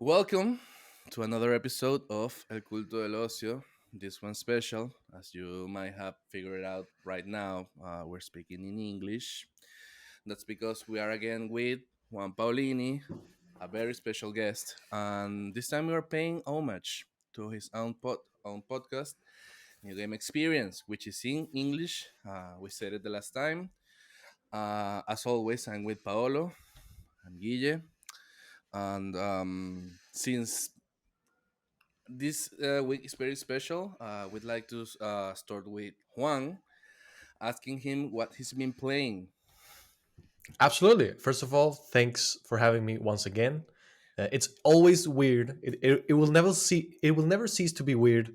Welcome to another episode of El Culto del Ocio. This one special, as you might have figured out right now, we're speaking in English. That's because we are again with Juan Paolini, a very special guest, and this time we are paying homage to his own podcast, New Game Experience, which is in English. We said it the last time. As always, I'm with Paolo. I'm Guille. And since this week is very special, we'd like to start with Juan, asking him what he's been playing. Absolutely. First of all, thanks for having me once again. It's always weird. It will never cease to be weird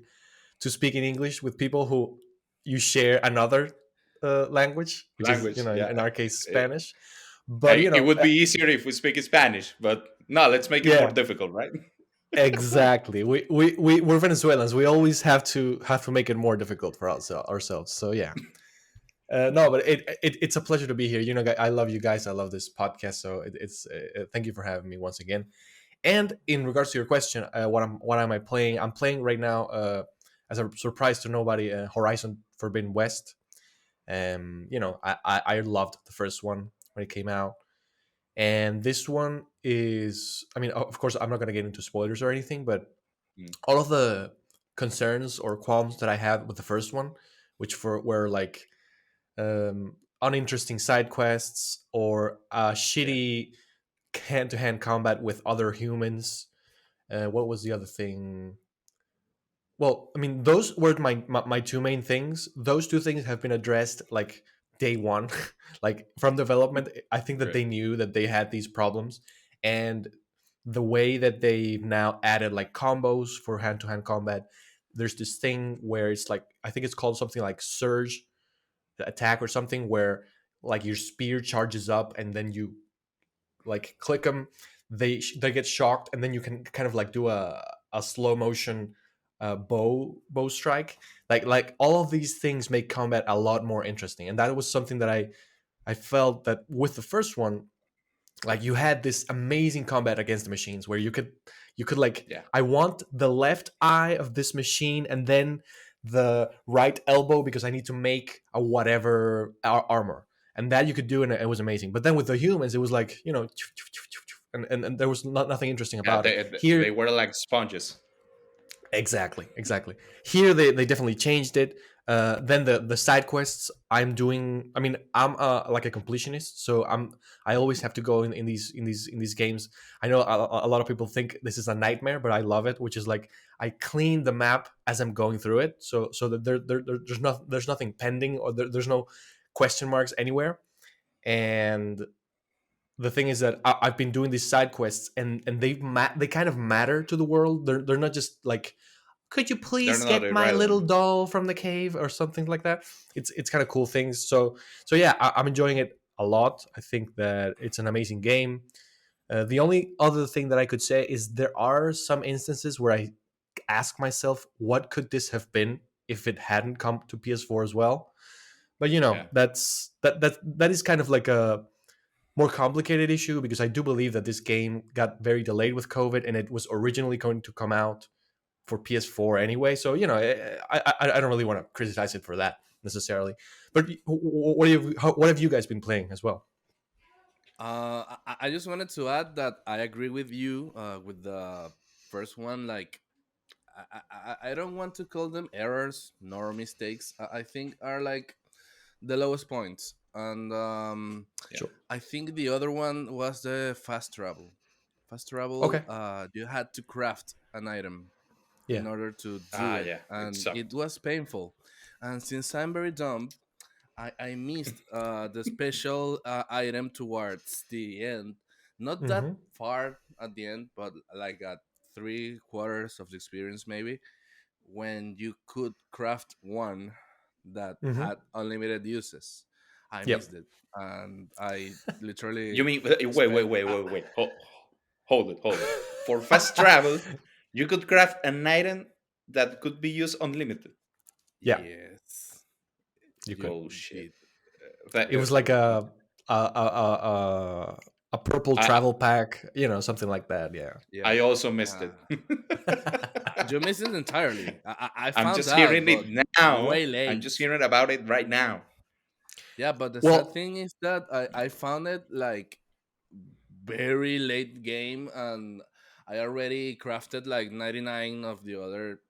to speak in English with people who you share another language, which is Language. in Yeah. our case Eh, Spanish. But it would be easier if we speak Spanish, but no, let's make it more yeah, difficult, right? exactly. We're Venezuelans. We always have to make it more difficult for ourselves. So yeah. No, but it's a pleasure to be here. I love you guys. I love this podcast. So it's thank you for having me once again. And in regards to your question, what am I playing? I'm playing right now, as a surprise to nobody, Horizon Forbidden West. I loved the first one when it came out, and this one is. I mean, of course, I'm not going to get into spoilers or anything, but Mm. all of the concerns or qualms that I had with the first one, were like uninteresting side quests or Yeah. shitty hand-to-hand combat with other humans. What was the other thing? Well, I mean, those were my two main things. Those two things have been addressed like day one, like from development. I think that Great. they knew that they had these problems, and the way that they've now added like combos for hand-to-hand combat. There's this thing where it's like, I think it's called something like surge attack or something, where like your spear charges up and then you like click them, they get shocked, and then you can kind of like do a slow motion bow strike. Like all of these things make combat a lot more interesting, and that was something that I felt that with the first one, like you had this amazing combat against the machines where you could like, Yeah. I want the left eye of this machine and then the right elbow because I need to make a whatever armor, and that you could do, and it was amazing. But then with the humans, it was like, and there was nothing interesting Yeah. about it They here. were like sponges. Exactly. Here they definitely changed it. Then the side quests I'm doing. I mean, I'm like a completionist, so I always have to go in these games. I know a lot of people think this is a nightmare, but I love it. Which is like, I clean the map as I'm going through it, so that there's nothing pending, or there's no question marks anywhere. And the thing is that I've been doing these side quests, and they kind of matter to the world. They're not just like, could you They're please not get my little irrelevant. doll from the cave or something like that. It's kind of cool things. So yeah, I'm enjoying it a lot. I think that it's an amazing game. The only other thing that I could say is there are some instances where I ask myself, what could this have been if it hadn't come to PS4 as well? But Yeah. that is kind of like a more complicated issue, because I do believe that this game got very delayed with COVID, and it was originally going to come out for PS4 anyway. So I don't really want to criticize it for that necessarily. But what have you guys been playing as well? I just wanted to add that I agree with you with the first one. Like, I don't want to call them errors nor mistakes. I think are like the lowest points, and Yeah. Sure. I think the other one was the fast travel. Fast travel, Okay. you had to craft an item Yeah. in order to do Ah, it, yeah. It and it sucked. was painful. And since I'm very dumb, I missed the special item towards the end. Not that Mm-hmm. far at the end, but like at 3 quarters of the experience, maybe, when you could craft one that Mm-hmm. had unlimited uses. I Yep. missed it, and I literally You mean spent. wait. Hold it, hold it. For fast travel, you could craft an item that could be used unlimited. Yeah, Yes, you you could. Oh shit. did. It was like a purple I travel pack, something like that. Yeah. Yeah. I also missed Uh, it. you missed it entirely. I I'm found just out, hearing but it way now. I'm late. just hearing about it right now. Yeah, but the sad Well, thing is that I found it like very late game, and I already crafted like 99 of the other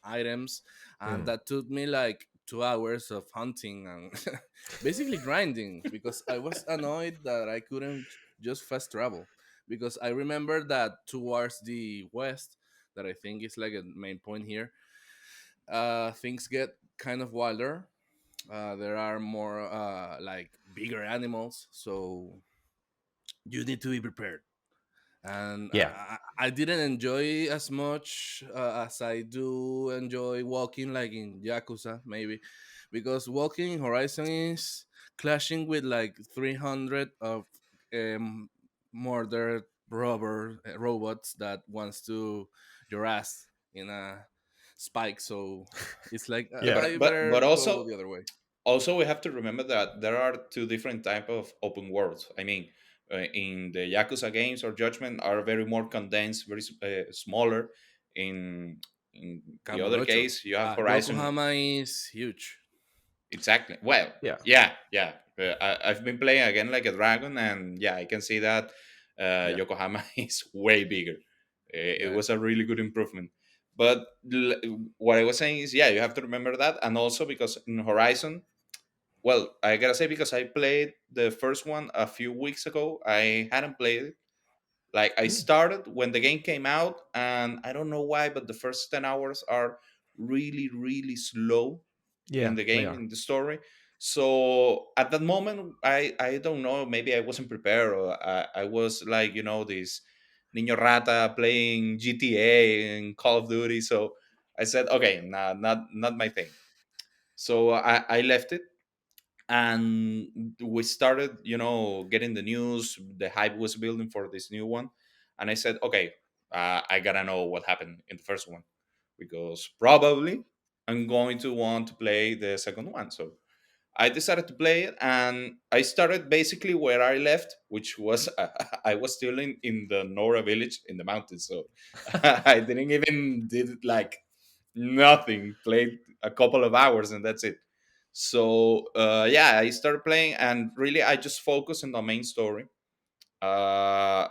items, and mm, that took me like 2 hours of hunting and basically grinding because I was annoyed that I couldn't just fast travel, because I remember that towards the west, that I think is like a main point here, things get kind of wilder. There are more like bigger animals, so you need to be prepared. And yeah. I didn't enjoy as much as I do enjoy walking, like in Yakuza, maybe, because walking in Horizon is clashing with like 300 of um, murder robots that wants to your ass in a spike. So it's like Yeah, Yeah. I better but go also the other way. we have to remember that there are two different type of open worlds. I mean, in the Yakuza games or Judgment are very more condensed, very smaller. In the other Camurocho. case, you have Horizon. Yokohama is huge. Exactly. Well, Yeah. yeah, yeah. I've been playing again like a dragon, and yeah, I can see that Yeah, Yokohama is way bigger. It yeah. was a really good improvement. But what I was saying is, yeah, you have to remember that, and also because in Horizon, well, I gotta say because I played the first one a few weeks ago. I hadn't played it. Like I Mm, started when the game came out, and I don't know why, but the first 10 hours are really, really slow yeah, in the they game are. in the story. So at that moment, I don't know. Maybe I wasn't prepared, or I was like this niño rata playing GTA and Call of Duty. So I said, okay, nah, not my thing. So I left it, and we started getting the news. The hype was building for this new one, and I said, okay, I gotta know what happened in the first one, because probably I'm going to want to play the second one. So I decided to play it, and I started basically where I left, which was I was still in the Nora village in the mountains. So I didn't even did like nothing. Played a couple of hours, and that's it. So yeah, I started playing, and really I just focused on the main story. I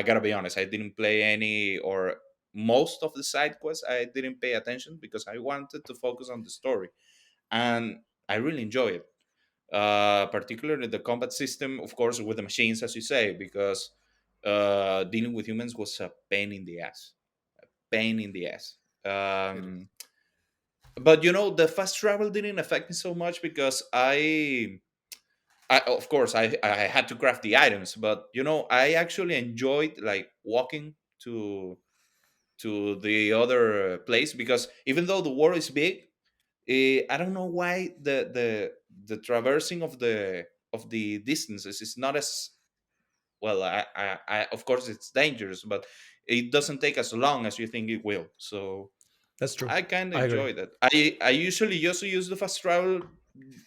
gotta be honest, I didn't play any or most of the side quests. I didn't pay attention because I wanted to focus on the story, and I really enjoy it. Particularly the combat system, of course, with the machines, as you say, because dealing with humans was a pain in the ass. Pain in the ass. It is. But the fast travel didn't affect me so much because I of course I had to craft the items, but I actually enjoyed like walking to the other place, because even though the world is big, I don't know why the traversing of the distances is not as well. I of course it's dangerous, but it doesn't take as long as you think it will. So That's true. I kind of I agree. enjoy that. I usually just use the fast travel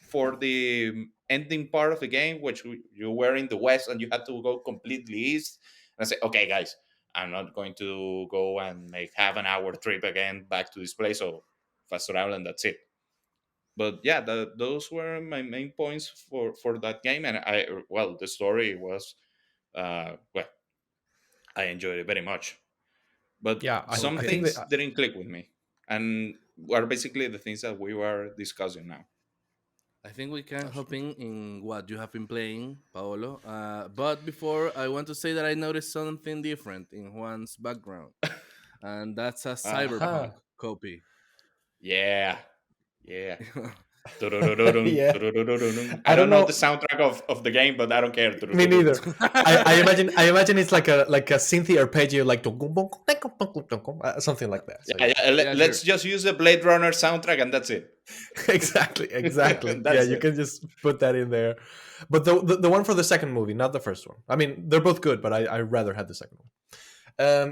for the ending part of the game, which you were in the west and you had to go completely east. And I say, okay, guys, I'm not going to go and make half an hour trip again back to this place. So fast travel and that's it. But yeah, those were my main points for that game. And the story was well, I enjoyed it very much. But Yeah, some I think Okay. things that. didn't click with me, and are basically the things that we were discussing now. I think we can That's hop true. in what you have been playing, Paolo. But before, I want to say that I noticed something different in Juan's background, and that's a cyberpunk Aha. copy. Yeah, yeah. Yeah. I I don't don't know the know. soundtrack of the game, but I don't care. Me neither. I imagine it's like a synthy arpeggio, like something like that. So Yeah, yeah. yeah, Yeah, let's sure. just use the Blade Runner soundtrack, and that's it. Exactly. Yeah, That's you it. can just put that in there. But the one for the second movie, not the first one. I mean, they're both good, but I rather had the second one.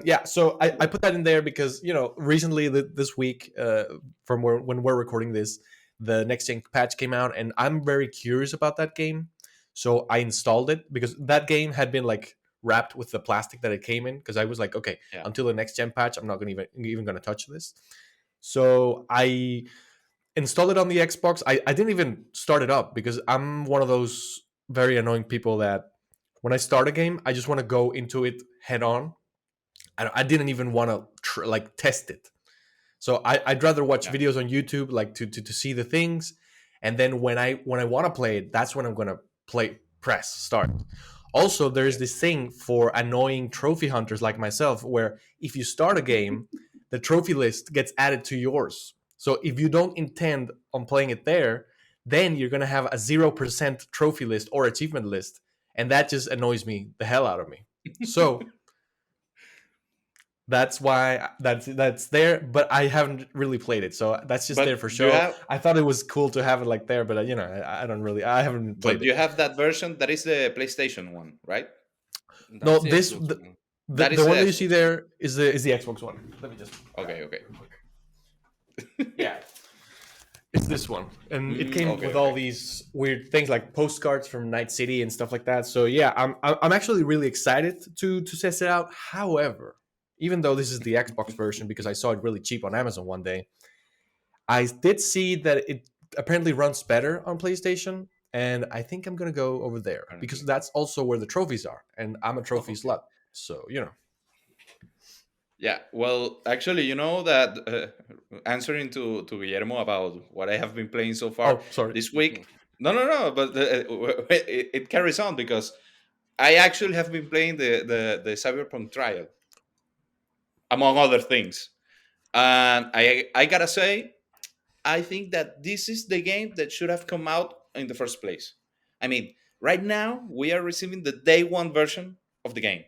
Yeah, so I put that in there because recently this week, from when we're recording this, the next gen patch came out, and I'm very curious about that game. So I installed it because that game had been like wrapped with the plastic that it came in. Because I was like, okay, Yeah. until the next gen patch, I'm not gonna even gonna touch this. So I installed it on the Xbox. I didn't even start it up because I'm one of those very annoying people that when I start a game, I just want to go into it head on. I didn't even want to like test it. So I'd rather watch Yeah. videos on YouTube like to see the things, and then when I want to play it, that's when I'm gonna press start. Also, there's Okay. this thing for annoying trophy hunters like myself, where if you start a game, the trophy list gets added to yours. So if you don't intend on playing it there, then you're gonna have a 0% trophy list or achievement list, and that just annoys me the hell out of me. So that's why that's there, but I haven't really played it, so that's just there But for you show. have I thought it was cool to have it like there, but I don't really. I haven't played but it. you have that version that is the PlayStation one, right? No, That's the this Xbox one. the, That the is the one that you see Xbox one. there is the Xbox one. Let me just grab Okay, it okay. real quick. Yeah, it's this one, and it came Okay, with all okay. these weird things like postcards from Night City and stuff like that. So yeah, I'm actually really excited to test it out. However, even though this is the Xbox version, because I saw it really cheap on Amazon one day, I did see that it apparently runs better on PlayStation, and I think I'm gonna go over there because Apparently. that's also where the trophies are, and I'm a Oh, trophy okay. slut. So Yeah. Well, actually, you know that answering to Guillermo about what I have been playing so far Oh, sorry. this week. No, no, no. But it carries on because I actually have been playing the Cyberpunk trial, among other things. And I gotta say, I think that this is the game that should have come out in the first place. I mean, right now we are receiving the day one version of the game.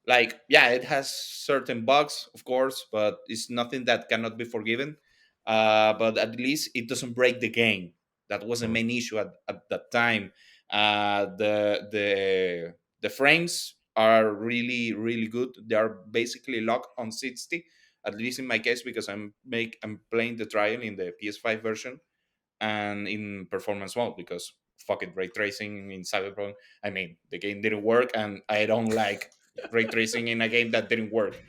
Like, yeah, it has certain bugs, of course, but it's nothing that cannot be forgiven. But at least it doesn't break the game. That was the Hmm. main issue at that time. The frames are really good. They are basically locked on 60, at least in my case, because I'm playing the trial in the PS5 version and in performance mode because fuck it, ray tracing in Cyberpunk. I mean, the game didn't work, and I don't like ray tracing in a game that didn't work.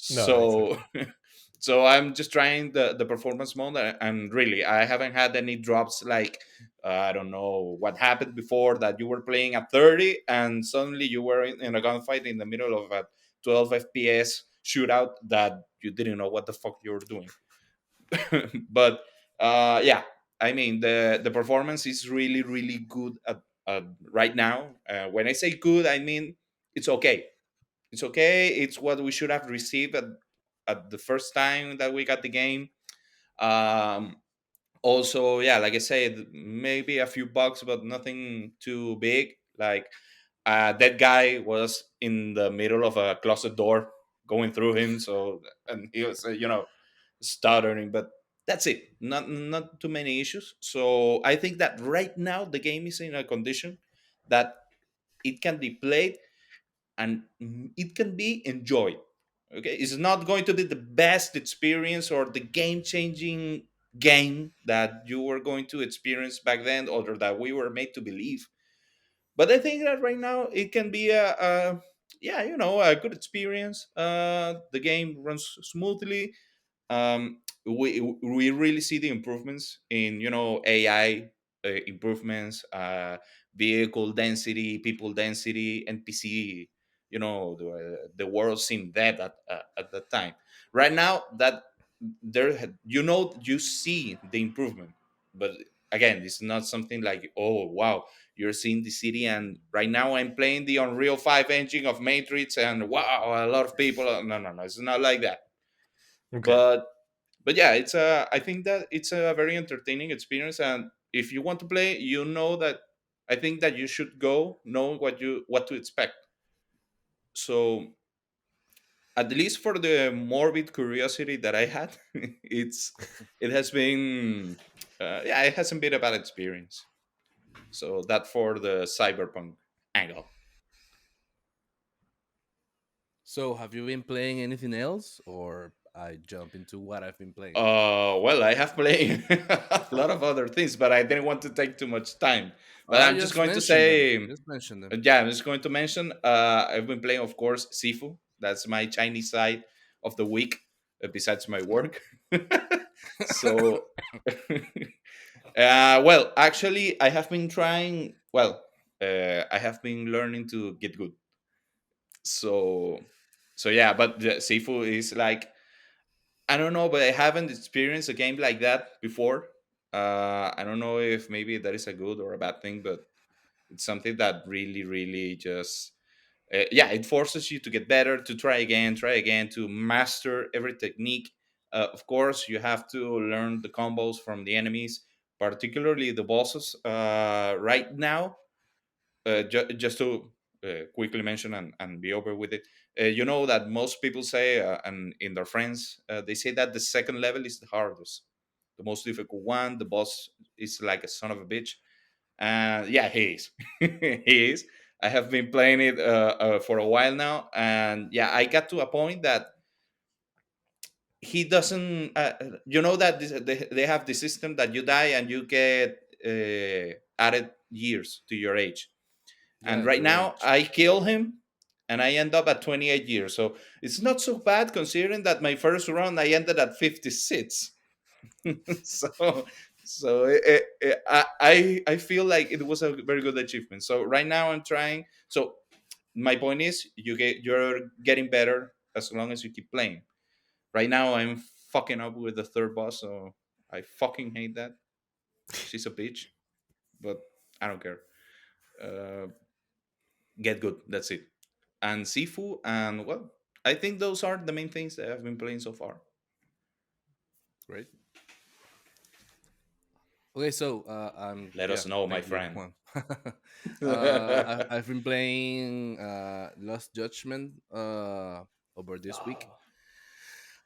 No, So, exactly. so I'm just trying the performance mode, and really, I haven't had any drops like I don't know what happened before that you were playing at 30 and suddenly you were in a gunfight in the middle of a 12 FPS shootout that you didn't know what the fuck you were doing. But yeah, I mean the performance is really good at right now. When I say good, I mean it's okay. It's okay. It's what we should have received at the first time that we got the game. Um, Also, yeah, like I said, maybe a few bugs, but nothing too big. Like that guy was in the middle of a closet door going through him, so and he was stuttering, but that's it. Not too many issues. So I think that right now the game is in a condition that it can be played and it can be enjoyed. Okay, it's not going to be the best experience or the game changing game that you were going to experience back then or that we were made to believe, but I think that right now it can be a yeah, a good experience. The game runs smoothly. We really see the improvements in AI improvements, vehicle density, people density, NPC. The world seemed dead at that time. Right now, that you see the improvement, but again, it's not something like, oh wow, you're seeing the city, and right now I'm playing the Unreal 5 engine of Matrix, and wow, a lot of people. No, no, no, it's not like that. Okay. but but yeah, I think that it's a very entertaining experience, and if you want to play, that I think that you should go know what to expect. So at least for the morbid curiosity that I had, it has been yeah, it hasn't been a bad experience. So that for the cyberpunk angle. So, have you been playing anything else, or I jump into what I've been playing. Well, I have played a lot of other things, but I didn't want to take too much time. But I'm just Just going to mention them. say, Just mention them. yeah, I'm just going to mention. I've been playing, of course, Sifu. That's my Chinese side of the week, besides my work. So, well, actually, I have been trying. Well, I have been learning to get good. So, yeah. But the Sifu is like, I don't know, but I haven't experienced a game like that before. I don't know if maybe that is a good or a bad thing, but it's something that really, really just, yeah, it forces you to get better, to try again, to master every technique. Of course, you have to learn the combos from the enemies, particularly the bosses. Right now, just to quickly mention and be over with it, you know that most people say, and in their friends, they say that the second level is the hardest, the most difficult one. The boss is like a son of a bitch. And yeah, he is. He is. I have been playing it for a while now, and yeah, I got to a point that he doesn't. You know that they have the system that you die and you get added years to your age. And Yeah, right your now, age. I kill him, and I end up at 28 years. So it's not so bad considering that my first round I ended at 56. So I feel like it was a very good achievement. So right now I'm trying. So my point is, you're getting better as long as you keep playing. Right now I'm fucking up with the third boss, so I fucking hate that. She's a bitch, but I don't care. Uh, get good. That's it. And Sifu, and well, I think those are the main things that I've been playing so far. Great. Okay, so Let yeah, us know, my thank you, friend. Juan. I've been playing Lost Judgment over this week.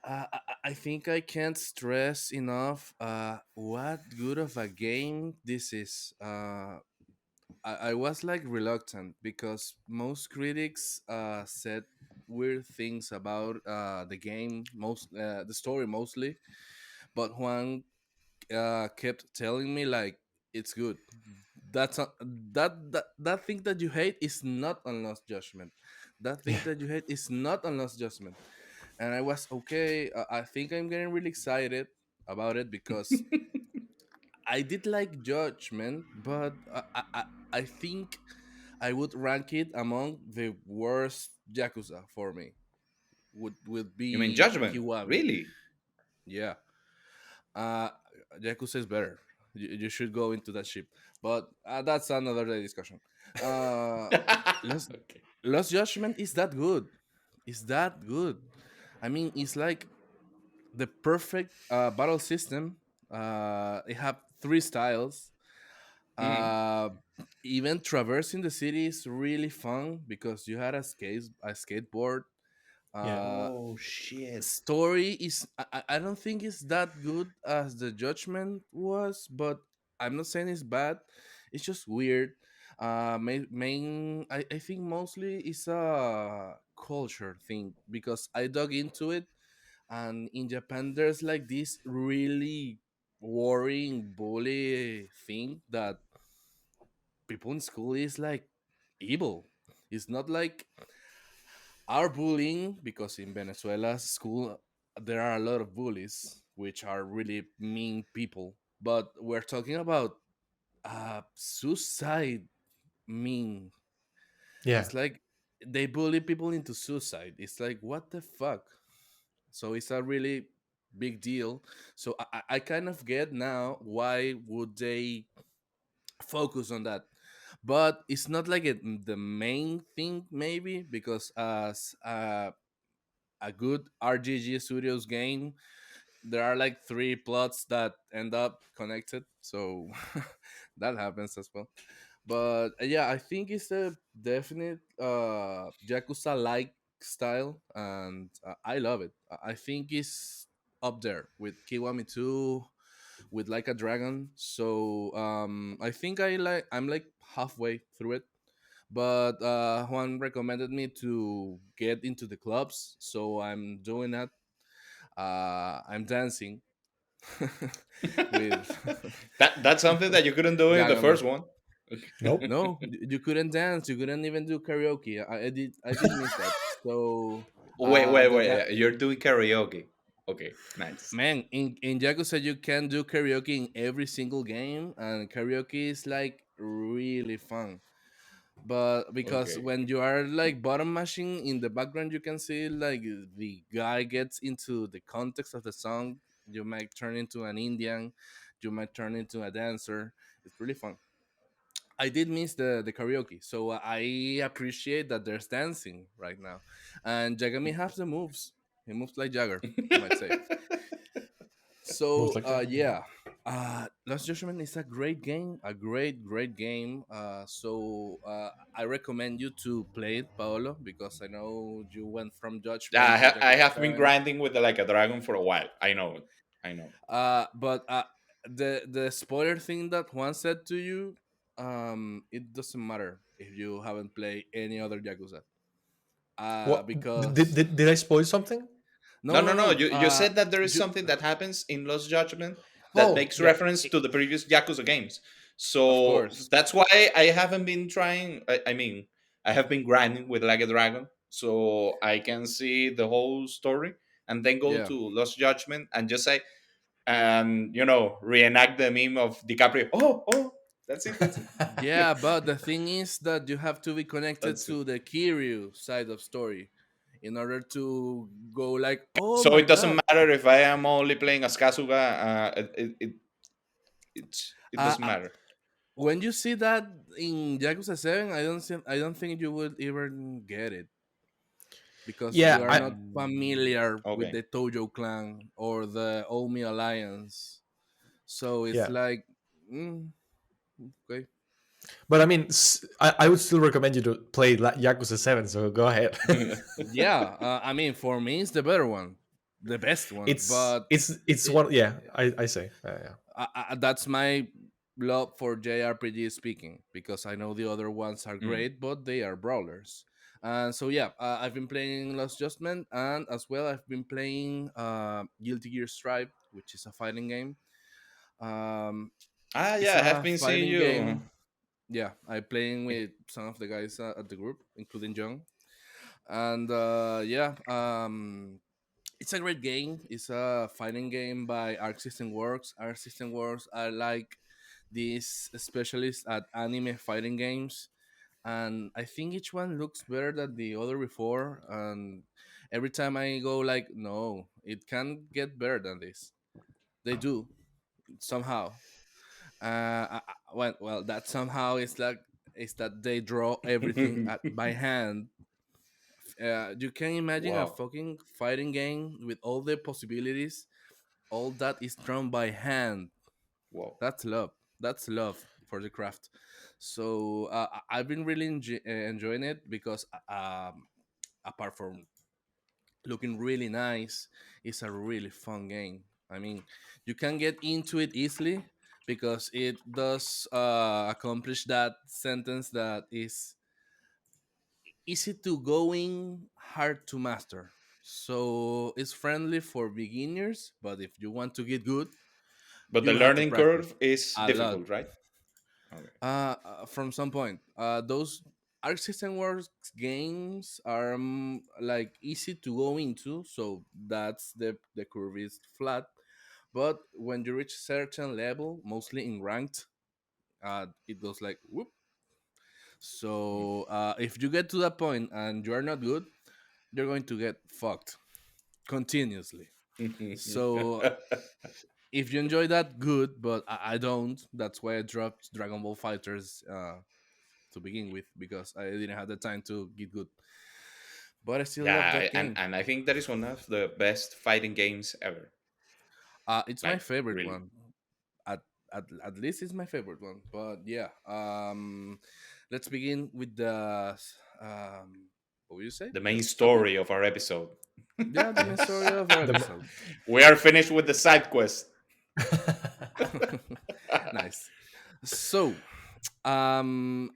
Oh. I think I can't stress enough what good of a game this is. I was like reluctant because most critics said weird things about the game, the story mostly, but Juan kept telling me like it's good. That's not, that thing that you hate is not on Lost Judgment. That thing Yeah. that you hate is not on Lost Judgment. And I was okay. I think I'm getting really excited about it because I did like Judgment, but I think I would rank it among the worst Yakuza for me. Would You mean be Judgment? Kiwami. Really? Yeah. Uh Yakuza is better. You should go into that ship. But that's another day discussion. Uh Lost Okay. Lost Judgment is that good. Is that good. I mean, it's like the perfect battle system. It have three styles. Mhm. Uh, Even traversing the city is really fun because you had a skateboard. Yeah. Uh, Oh shit. Story is I don't think it's that good as the Judgment was, but I'm not saying it's bad. It's just weird. I think mostly it's a culture thing because I dug into it, and in Japan there's like this really worrying bully thing that people in school is like evil. It's not like our bullying, because in Venezuela's school there are a lot of bullies which are really mean people, but we're talking about suicide mean. Yeah. It's like they bully people into suicide. It's like what the fuck. So it's a really big deal. So I kind of get now why would they focus on that, but it's not like the main thing maybe because as a good RGG Studios game, there are like three plots that end up connected, so that happens as well. But yeah, I think it's a definite Yakuza like style, and I love it. I think it's up there with Kiwami 2, with Like a Dragon. So I think I'm like halfway through it. But Juan recommended me to get into the clubs, so I'm doing that. I'm dancing with That's something that you couldn't do in the Dragon Ball. first one. Nope. No, you couldn't dance. You couldn't even do karaoke. I did miss that. So the Wait. You're doing karaoke. Okay, nice. man in Yakuza you can do karaoke in every single game, and karaoke is like really fun. But because Okay. when you are like button mashing in the background, you can see like the guy gets into the context of the song. You might turn into an Indian, you might turn into a dancer. It's really fun. I did miss the karaoke, so I appreciate that there's dancing right now. And Jagami has the moves. He moves like Jagger, you might say. Most So likely. yeah, Lost Judgment is a great game, a great game. I recommend you to play it, Paolo, because I know you went from Yeah, Judgment to I Yakuza have been 7. grinding with like a dragon for a while. I know. I know. But the spoiler thing that Juan said to you, it doesn't matter if you haven't played any other Yakuza. What Because did I spoil something? No, no, no, no, no. no. You said that there is You something that happens in Lost Judgment that Oh, makes yeah. reference to the previous Yakuza games. of So course, that's why I haven't been trying. I mean, I have been grinding with like a dragon, so I can see the whole story and then go yeah. to Lost Judgment and just say, and reenact the meme of DiCaprio. Oh, that's it. That's it. Yeah, but the thing is that you have to be connected That's it. to the Kiryu side of story in order to go like, oh So my it doesn't god. matter if I am only playing as Kasuga. It Uh, doesn't uh, matter. when you see that in Yakuza 7, I don't think you would even get it because Yeah, you are I not familiar with Okay. the Tojo clan or the Omi alliance. So it's yeah. like, okay. But I mean, I would still recommend you to play Yakuza 7, so go ahead. Yeah, I mean, for me, it's the better one, the best one, it's but it's it's it, one, yeah, I say. Yeah. that's my love for JRPG speaking, because I know the other ones are Mm. great, but they are brawlers. And so yeah, I've been playing Lost Judgment, and as well I've been playing Guilty Gear Strive, which is a fighting game. Um, it's Yeah, I have a been seeing fighting you. game. Yeah, I'm playing with some of the guys at the group, including John. And yeah, it's a great game. It's a fighting game by Arc System Works. Arc System Works are like these specialists at anime fighting games, and I think each one looks better than the other before. And every time I go like, no, it can get better than this. They do somehow. Well, that somehow is that they draw everything by hand. You can imagine a Wow. fucking fighting game with all the possibilities. All that is drawn by hand. Wow. That's love. That's love for the craft. So I've been really enjoying it because apart from looking really nice, it's a really fun game. I mean, you can get into it easily because it does accomplish that sentence that is easy to going, hard to master. So it's friendly for beginners, but if you want to get good, But the you have to learning practice curve is a lot. difficult, right? Okay. From some point, those Arc System Works games are like easy to go into, so that's the curve is flat. But when you reach certain level, mostly in ranked, it goes like whoop. So if you get to that point and you are not good, you're going to get fucked continuously. So if you enjoy that, good. But I don't. That's why I dropped Dragon Ball Fighters to begin with, because I didn't have the time to get good. But I still love Yeah, that and game. and I think that is one of the best fighting games ever. It's my Like favorite really, one. At, at least it's my favorite one. But yeah, let's begin with the what will you say? the The main topic? story of our episode. Yeah, the main story Yes. of our The episode. We are finished with the side quest. Nice. So, um,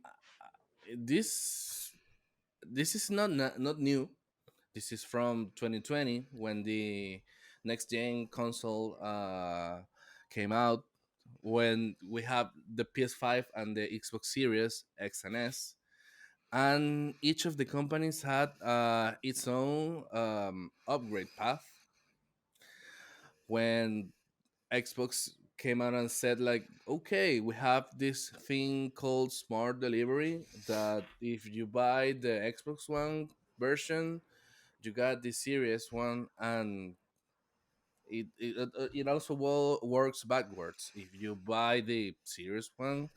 this this is not new. This is from 2020 when the next gen console came out, when we have the PS5 and the Xbox Series X and S, and each of the companies had its own upgrade path. When Xbox came out and said like, okay, we have this thing called smart delivery, that if you buy the Xbox One version, you got the Series One, and it also works backwards. If you buy the Series One,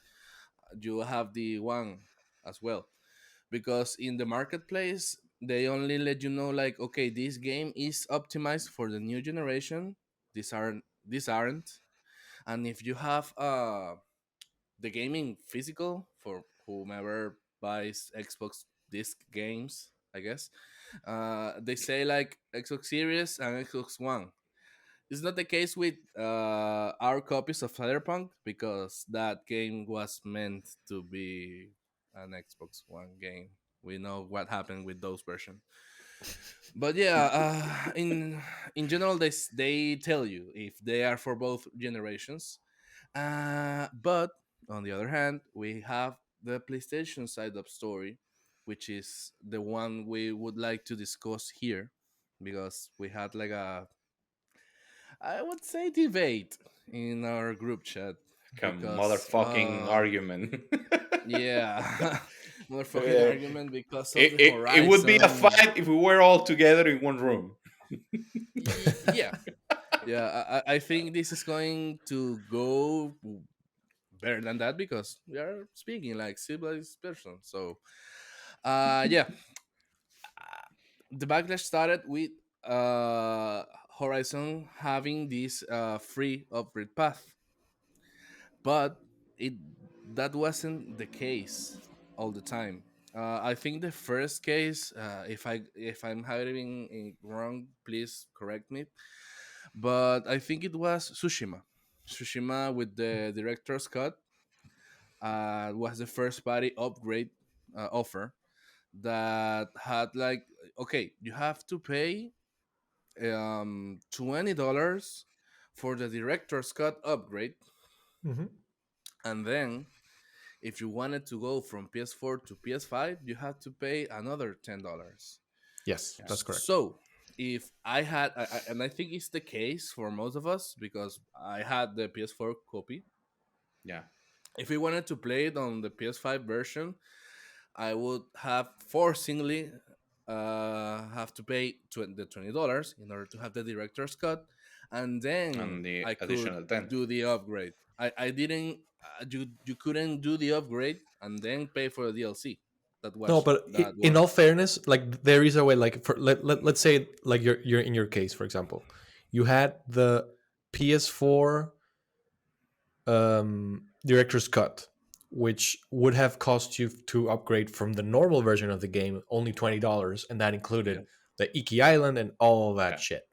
you have the one as well, because in the marketplace they only let you know like, okay, this game is optimized for the new generation. These aren't. And if you have the gaming physical, for whomever buys Xbox disc games, I guess, they say like Xbox Series and Xbox One. It's not the case with our copies of Cyberpunk, because that game was meant to be an Xbox One game. We know what happened with those versions. But yeah, in general, they tell you if they are for both generations. But on the other hand, we have the PlayStation side of story, which is the one we would like to discuss here, because we had like a, I would say, debate in our group chat, Like a because motherfucking argument. yeah, motherfucking it, argument because of the it would be a Horizon. fight if we were all together in one room. Yeah, yeah. I think this is going to go better than that, because we are speaking like civilized person. So, yeah, the backlash started with Horizon having this free upgrade path, but it that wasn't the case all the time. I think the first case, if I'm having it wrong, please correct me. But I think it was Tsushima with the director's cut. Was the first party upgrade offer that had like, okay, you have to pay $20 for the director's cut upgrade, Hmm. and then if you wanted to go from PS4 to PS5, you had to pay another $10. Yes, Yeah. that's correct. So if I had, and I think it's the case for most of us, because I had the PS4 copy. Yeah. If we wanted to play it on the PS5 version, I would have forcingly have to pay the $20 in order to have the director's cut, and then And the I could additional 10. do the upgrade. I didn't. You couldn't do the upgrade and then pay for the DLC. That No, was but that in all was fairness, like there is a way. Like let's say like you're in your case, for example, you had the PS4 director's cut, which would have cost you to upgrade from the normal version of the game only $20, and that Yeah. included the Iki Island and all that Yeah. shit.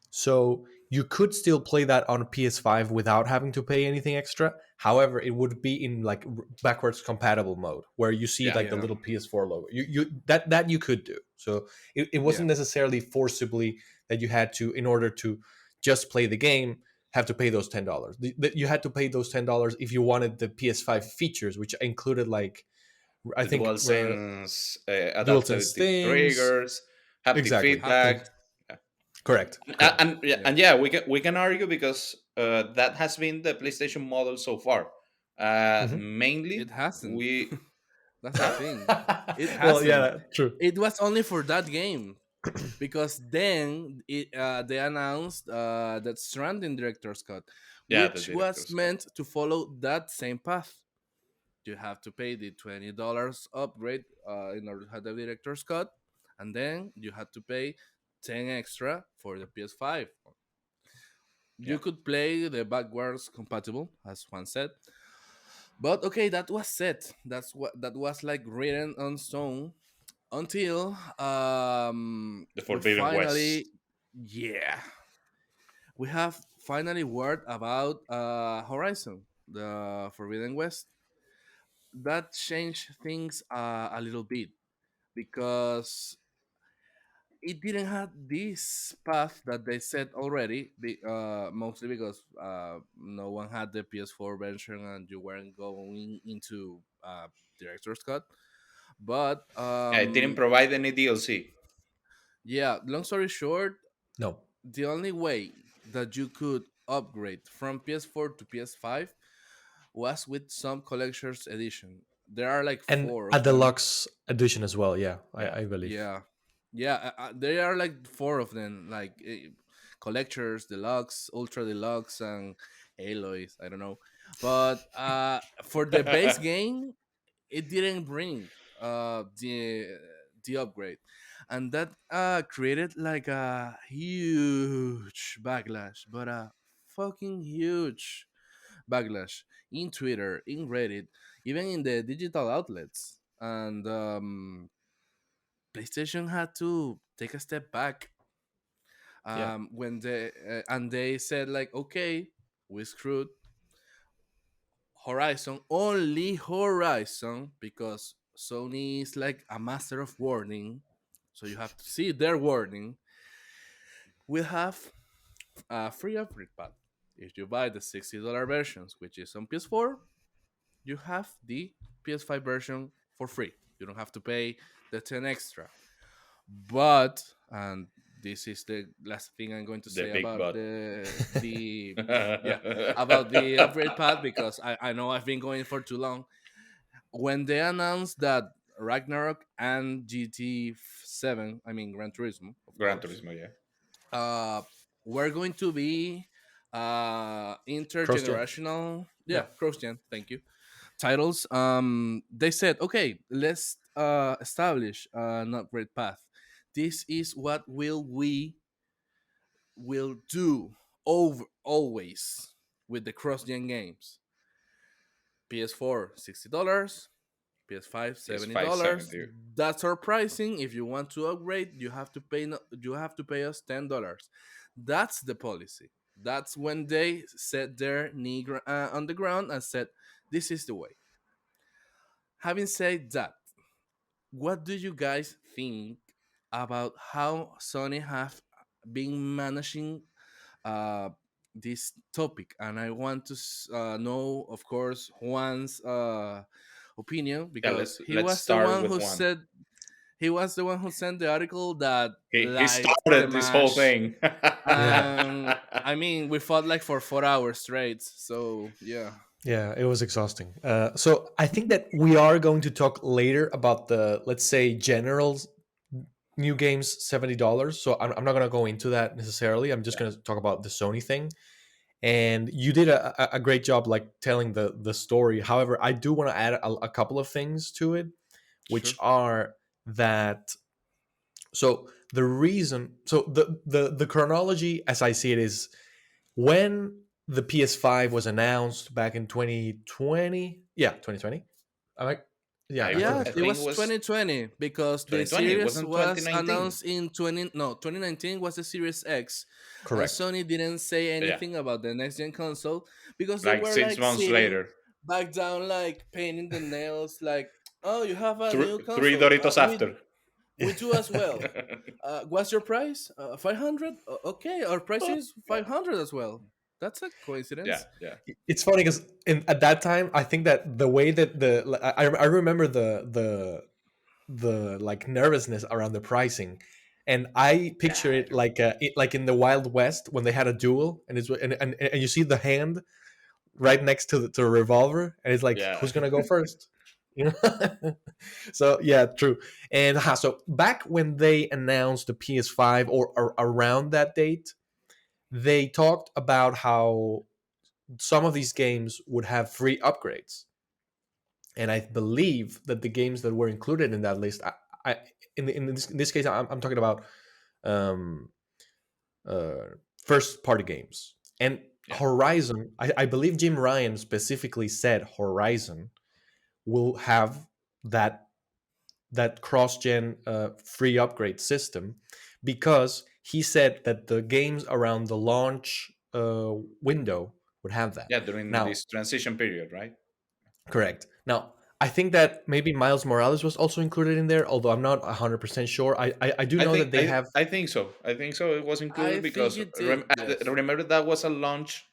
So you could still play that on a PS5 without having to pay anything extra. However, it would be in like backwards compatible mode, where you see Yeah. like the yeah, little PS4 logo. You that you could do. So it yeah, wasn't necessarily forcibly that you had to, in order to just play the game, have to pay those $10. You had to pay those $10 if you wanted the PS5 features, which included like I The think dual sense, DualSense adaptive things. triggers, haptic Exactly. feedback. haptics. Yeah. Correct. And, Correct. Yeah, and yeah, we can argue because that has been the PlayStation model so far. Hmm. it Mainly, hasn't. we That's the huh? thing. It Well, hasn't. yeah, true. It was only for that game, because then they announced that Stranding director's cut, Yeah, the which was director's cut. meant to follow that same path. You have to pay the $20 upgrade in order to have the director's cut, and then you had to pay 10 extra for the PS5. Yeah. You could play the backwards compatible, as Juan said, but okay, that was set. That was like written on stone until The we Forbidden finally, West. yeah, we have finally word about Horizon, the Forbidden West. That changed things a little bit, because it didn't have this path that they said already. Mostly because no one had the PS4 version and you weren't going into director's cut. But Yeah, it didn't provide any DLC. yeah, long story short, No. the only way that you could upgrade from PS4 to PS5 was with some collector's edition. There are like And four a of them. deluxe edition as well. Yeah, Yeah. I believe. Yeah, yeah. There are like four of them, like collectors, deluxe, ultra deluxe, and alloys. I don't know, but for the base game, it didn't bring the upgrade, and that created like a huge backlash, but a fucking huge backlash in Twitter, in Reddit, even in the digital outlets, and PlayStation had to take a step back Yeah, when they and they said like, okay, we screwed Horizon, only Horizon, because Sony is like a master of warning, so you have to see their warning. We have a free upgrade path. If you buy the $60 versions, which is on PS4, you have the PS5 version for free. You don't have to pay the 10 extra. But and this is the last thing I'm going to The say big about butt. the yeah, about the upgrade path, because I know I've been going for too long. When they announced that Ragnarok and GT7, I mean Gran Turismo, of Gran course, Turismo, yeah. uh were going to be cross gen. intergenerational, yeah, Yeah, cross gen, thank you, titles. They said, okay, let's establish an upgrade path. This is what will do over always with the cross-gen games. PS4 $60, PS5 It's $70. 570. That's our pricing. If you want to upgrade, you have to pay you have to pay us $10. That's the policy. That's when they set their knee on the ground and said, this is the way. Having said that, what do you guys think about how Sony have been managing uh, this topic? And I want to know, of course, Juan's opinion, Yeah, because he let's was the start one with who one. said he was the one who sent the article that He light the started this whole match. thing. yeah, I mean, we fought like for 4 hours straight. So yeah, yeah. It was exhausting. So I think that we are going to talk later about the, let's say, general new games $70. So I'm not going to go into that necessarily. I'm just Yeah, going to talk about the Sony thing. And you did a great job like telling the story. However, I do want to add a couple of things to it, which sure. are that, so the reason, so the chronology as I see it is, when the PS5 was announced back in 2020, yeah, 2020. I'm like, yeah, I think Yeah, I that's it correct. think it was was 2020 because the 2020. It series wasn't was 2019. announced in 2019 was the Series X, and Correct. Sony didn't say Yeah, anything about the next gen console because they like were six like months sitting later. back down, like painting the nails, like, oh, you have a Three, new three console. Doritos after. We do as well. What's your price? 500. Okay, our price is Yeah, 500 as well. That's a yeah, coincidence. yeah. It's funny because at that time, I think that the way that I remember the like nervousness around the pricing, and I picture Yeah, it like like in the Wild West when they had a duel, and and you see the hand right next to the revolver, and it's like, yeah. who's gonna go first? You know. So yeah, true. And so back when they announced the PS5, or around that date, they talked about how some of these games would have free upgrades, and I believe that the games that were included in that list, I in this case, I'm talking about um, first party games. And Yeah. Horizon, I believe Jim Ryan specifically said Horizon will have that cross gen free upgrade system, because he said that the games around the launch window would have that. Yeah, during Now, this transition period, right? correct. Now, I think that maybe Miles Morales was also included in there, although I'm not 100% sure. I do I know that think they have. I think so. I think so. It was I included think because it did. Yes. remember that was a launch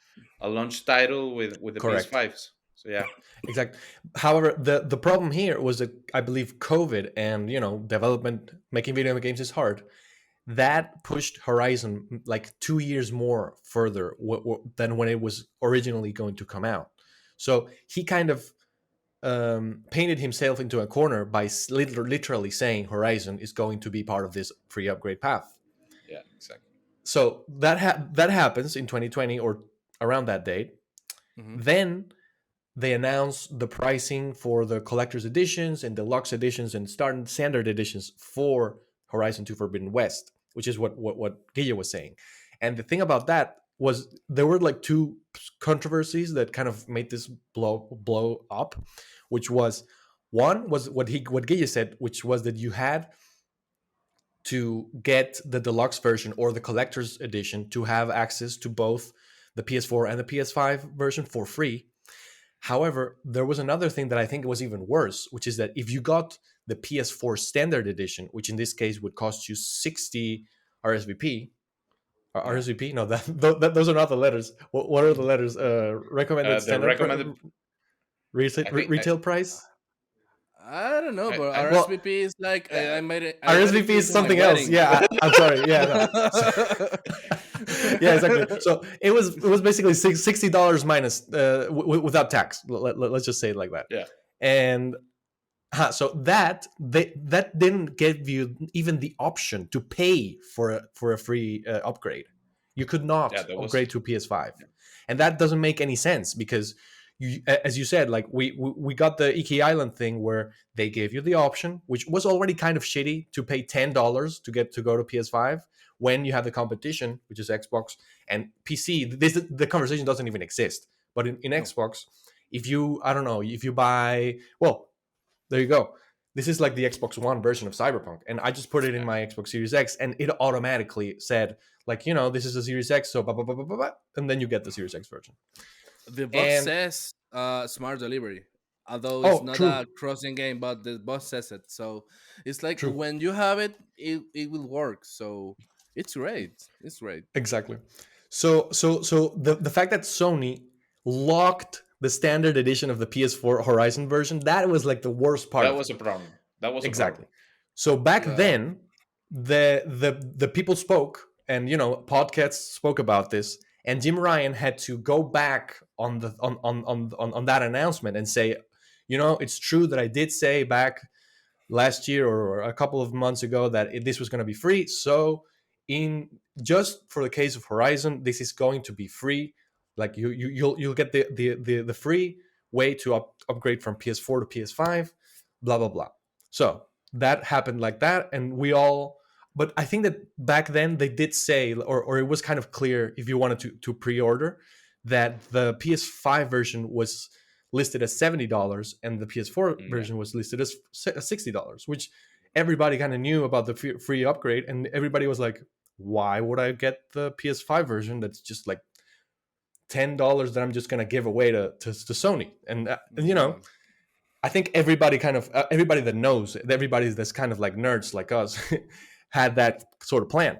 title with the Correct. PS5s. So yeah, Exactly. However, the problem here was that I believe COVID and development making video games is hard. That pushed Horizon like 2 years more further than when it was originally going to come out. So he kind of painted himself into a corner by literally saying Horizon is going to be part of this free upgrade path. yeah, exactly. So that happens in 2020 or around that date. Hmm. Then they announced the pricing for the collector's editions and deluxe editions and standard editions for Horizon 2 Forbidden West, which is what Guille was saying. And the thing about that was there were like two controversies that kind of made this blow up, which was one was what Guille said, which was that you had to get the deluxe version or the collector's edition to have access to both the PS4 and the PS5 version for free. However, there was another thing that I think was even worse, which is that if you got the PS4 standard edition, which in this case would cost you 60 RSVP, or Yeah, RSVP, no, those are not the letters. What are the letters? Recommended the standard recommended. I think retail price. I don't know, but I Well, RSVP is like I made it. I got it RSVP free is for my something else. wedding. Yeah, I'm sorry. Yeah, no. So, yeah, exactly. So it was basically $60 minus without tax. Let's just say it like that. yeah, And so that didn't give you even the option to pay for a free upgrade. You could yeah. not That was upgrade to PS5, and that doesn't make any sense because as you said, like we got the Iki Island thing where they gave you the option, which was already kind of shitty, to pay $10 to get to go to PS5 when you have the competition, which is Xbox and PC. The conversation doesn't even exist. But in No. Xbox, if you I don't know if you buy there you go. This is like the Xbox One version of Cyberpunk. And I just put it in yeah. my Xbox Series X and it automatically said, like, this is a Series X, so blah, blah, blah, blah, blah, blah, and then you get the Series X version. The box And says smart delivery, although it's oh, not true, a crossing game, but the box says it. So it's like true. when you have it, it will work. So it's great. It's great. Exactly. So the fact that Sony locked the standard edition of the PS4 Horizon version, that was like the worst part That of it. was a problem. That was a problem. Exactly. So back Yeah. then, the people spoke, and podcasts spoke about this, and Jim Ryan had to go back on the on that announcement and say, it's true that I did say back last year or a couple of months ago that this was going to be free. So in just for the case of Horizon, this is going to be free. Like you'll get the free way to upgrade from PS4 to PS5, blah blah blah. So that happened like that, and we all. But I think that back then they did say, or it was kind of clear if you wanted to pre-order, that the PS5 version was listed as $70 and the PS4 Yeah, version was listed as $60, which everybody kind of knew about the free upgrade, and everybody was like, "Why would I get the PS5 version that's just like $10 that I'm just gonna give away to Sony?" And Yeah. I think everybody kind of everybody that knows, everybody that's kind of like nerds like us, had that sort of plan.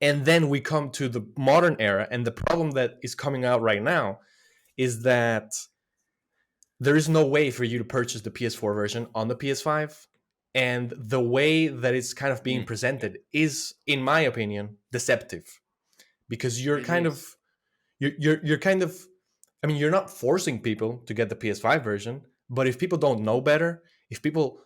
And then we come to the modern era, and the problem that is coming out right now is that there is no way for you to purchase the PS4 version on the PS5. And the way that it's kind of being yeah. presented is, in my opinion, deceptive because you're It kind is. of you're kind of I mean, you're not forcing people to get the PS5 version, but if people don't know better, if people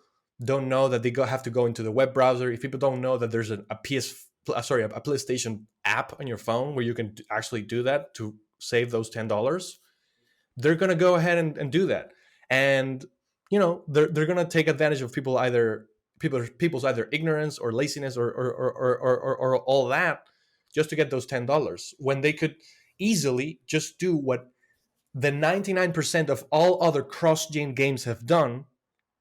don't know that have to go into the web browser, if people don't know that there's a PlayStation app on your phone where you can actually do that to save those $10, they're going to go ahead and do that. And they're going to take advantage of people's either ignorance or laziness or all that, just to get those $10 when they could easily just do what the 99% of all other cross-gen games have done.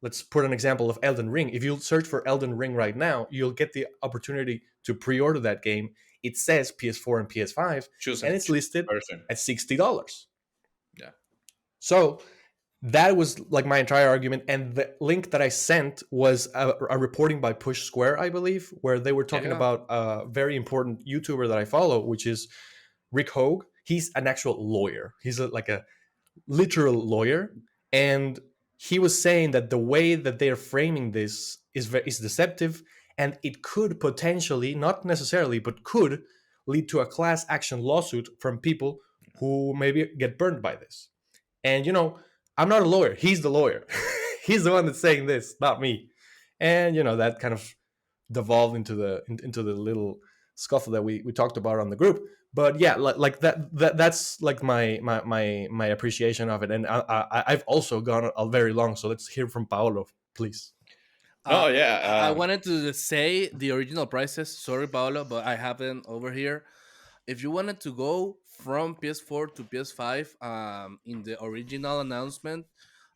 Let's put an example of Elden Ring. If you search for Elden Ring right now, you'll get the opportunity to pre-order that game. It says PS4 and PS5, Choose and a it's listed person. at $60. Yeah. So that was like my entire argument. And the link that I sent was a reporting by Push Square, I believe, where they were Yeah, talking yeah. about a very important YouTuber that I follow, which is Rick Hogue. He's an actual lawyer. He's like a literal lawyer, and he was saying that the way that they are framing this is deceptive, and it could potentially, not necessarily, but could lead to a class action lawsuit from people who maybe get burned by this. And I'm not a lawyer. He's the lawyer. He's the one that's saying this, not me. And that kind of devolved into the little scuffle that we talked about on the group. But yeah, like that's like my appreciation of it. And I've also gone a very long. So let's hear from Paolo, please. Uh, No, I yeah. wanted to say the original prices. Sorry, Paolo, but I have them over here. If you wanted to go from PS4 to PS5, in the original announcement,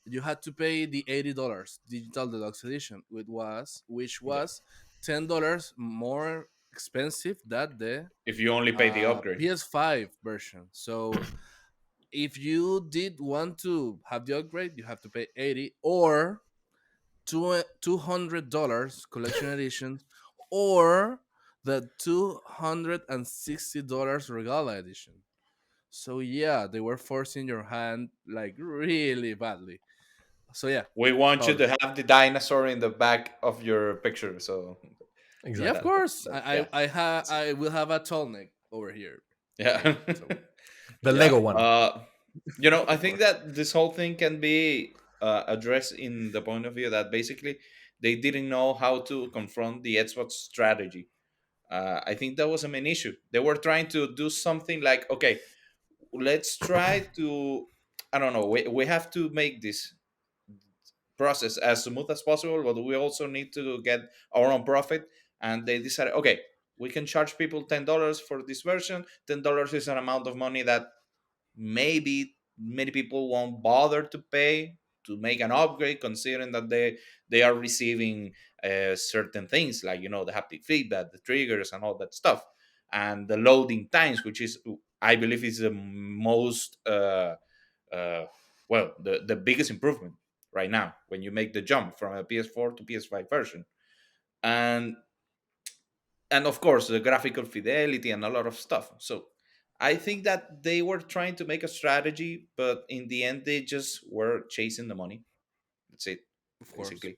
you had to pay the $80 digital deluxe edition, Yeah. which was $10 more expensive than the If you only pay the upgrade. PS5 version. So if you did want to have the upgrade, you have to pay 80 or $200 collection edition, or the $260 regala edition. So yeah, they were forcing your hand like really badly. So yeah, We want you Paolo. to have the dinosaur in the back of your picture. So Yeah, of Exactly. course. that yeah. I will have a tall neck over here. Yeah. So The Yeah. Lego one. I of think course, that this whole thing can be addressed in the point of view that basically they didn't know how to confront the Xbox strategy. I think that was a main issue. They were trying to do something like, okay, let's try to, I don't know, we have to make this process as smooth as possible, but we also need to get our own profit. And they decided, okay, we can charge people $10 for this version. $10 is an amount of money that maybe many people won't bother to pay to make an upgrade, considering that they are receiving certain things like the haptic feedback, the triggers, and all that stuff, and the loading times, which is, I believe, is the most uh, well, the biggest improvement right now when you make the jump from a PS4 to PS5 version. And and of course the graphical fidelity and a lot of stuff. So I think that they were trying to make a strategy, but in the end they just were chasing the money. That's it. of course. Basically,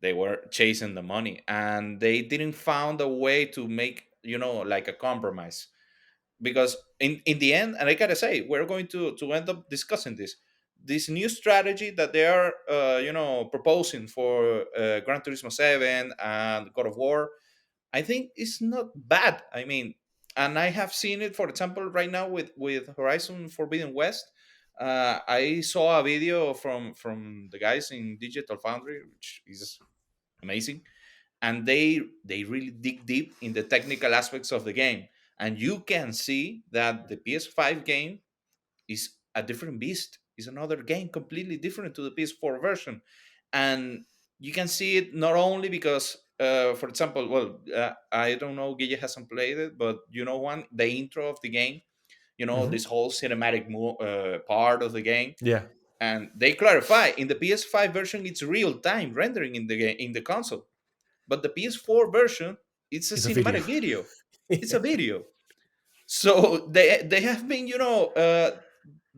they were chasing the money, and they didn't found a way to make like a compromise. Because in the end, and I gotta say, we're going to end up discussing this new strategy that they are proposing for Gran Turismo 7 and God of War. I think it's not bad. I mean, and I have seen it, for example, right now with Horizon Forbidden West. I saw a video from the guys in Digital Foundry, which is amazing, and they really dig deep in the technical aspects of the game, and you can see that the PS5 game is a different beast. It's another game completely different to the PS4 version. And you can see it not only because, for example, well, I don't know, Guille hasn't played it, but one, the intro of the game, Hmm. this whole cinematic part of the game. Yeah, And they clarify in the PS5 version, it's real time rendering in the game, in the console. But the PS4 version, it's a it's a video. cinematic video. It's Yeah. a video. So they have been,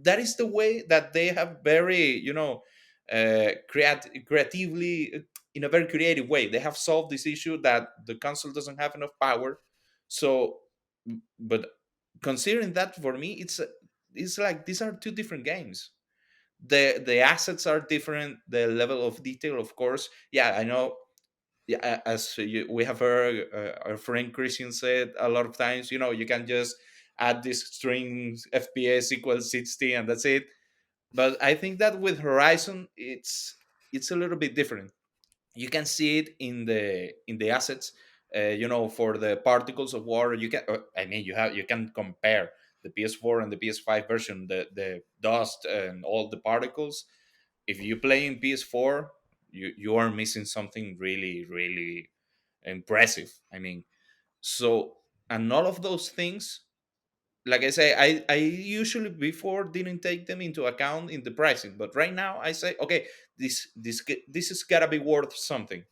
that is the way that they have very, creatively, in a very creative way, they have solved this issue that the console doesn't have enough power. So, but considering that, for me, it's like these are two different games. The assets are different, the level of detail, of course. Yeah, I know. Yeah, as we have heard our friend Christian said a lot of times, you can just add this string FPS equals 60 and that's it. But I think that with Horizon, it's a little bit different. You can see it in the assets. For the particles of water, you can. I mean, you can compare the PS4 and the PS5 version, the dust and all the particles. If you play in PS4, you are missing something really, really impressive. I mean, so, and all of those things like I say, I usually before didn't take them into account in the pricing, but right now I say, okay, this is gotta be worth something.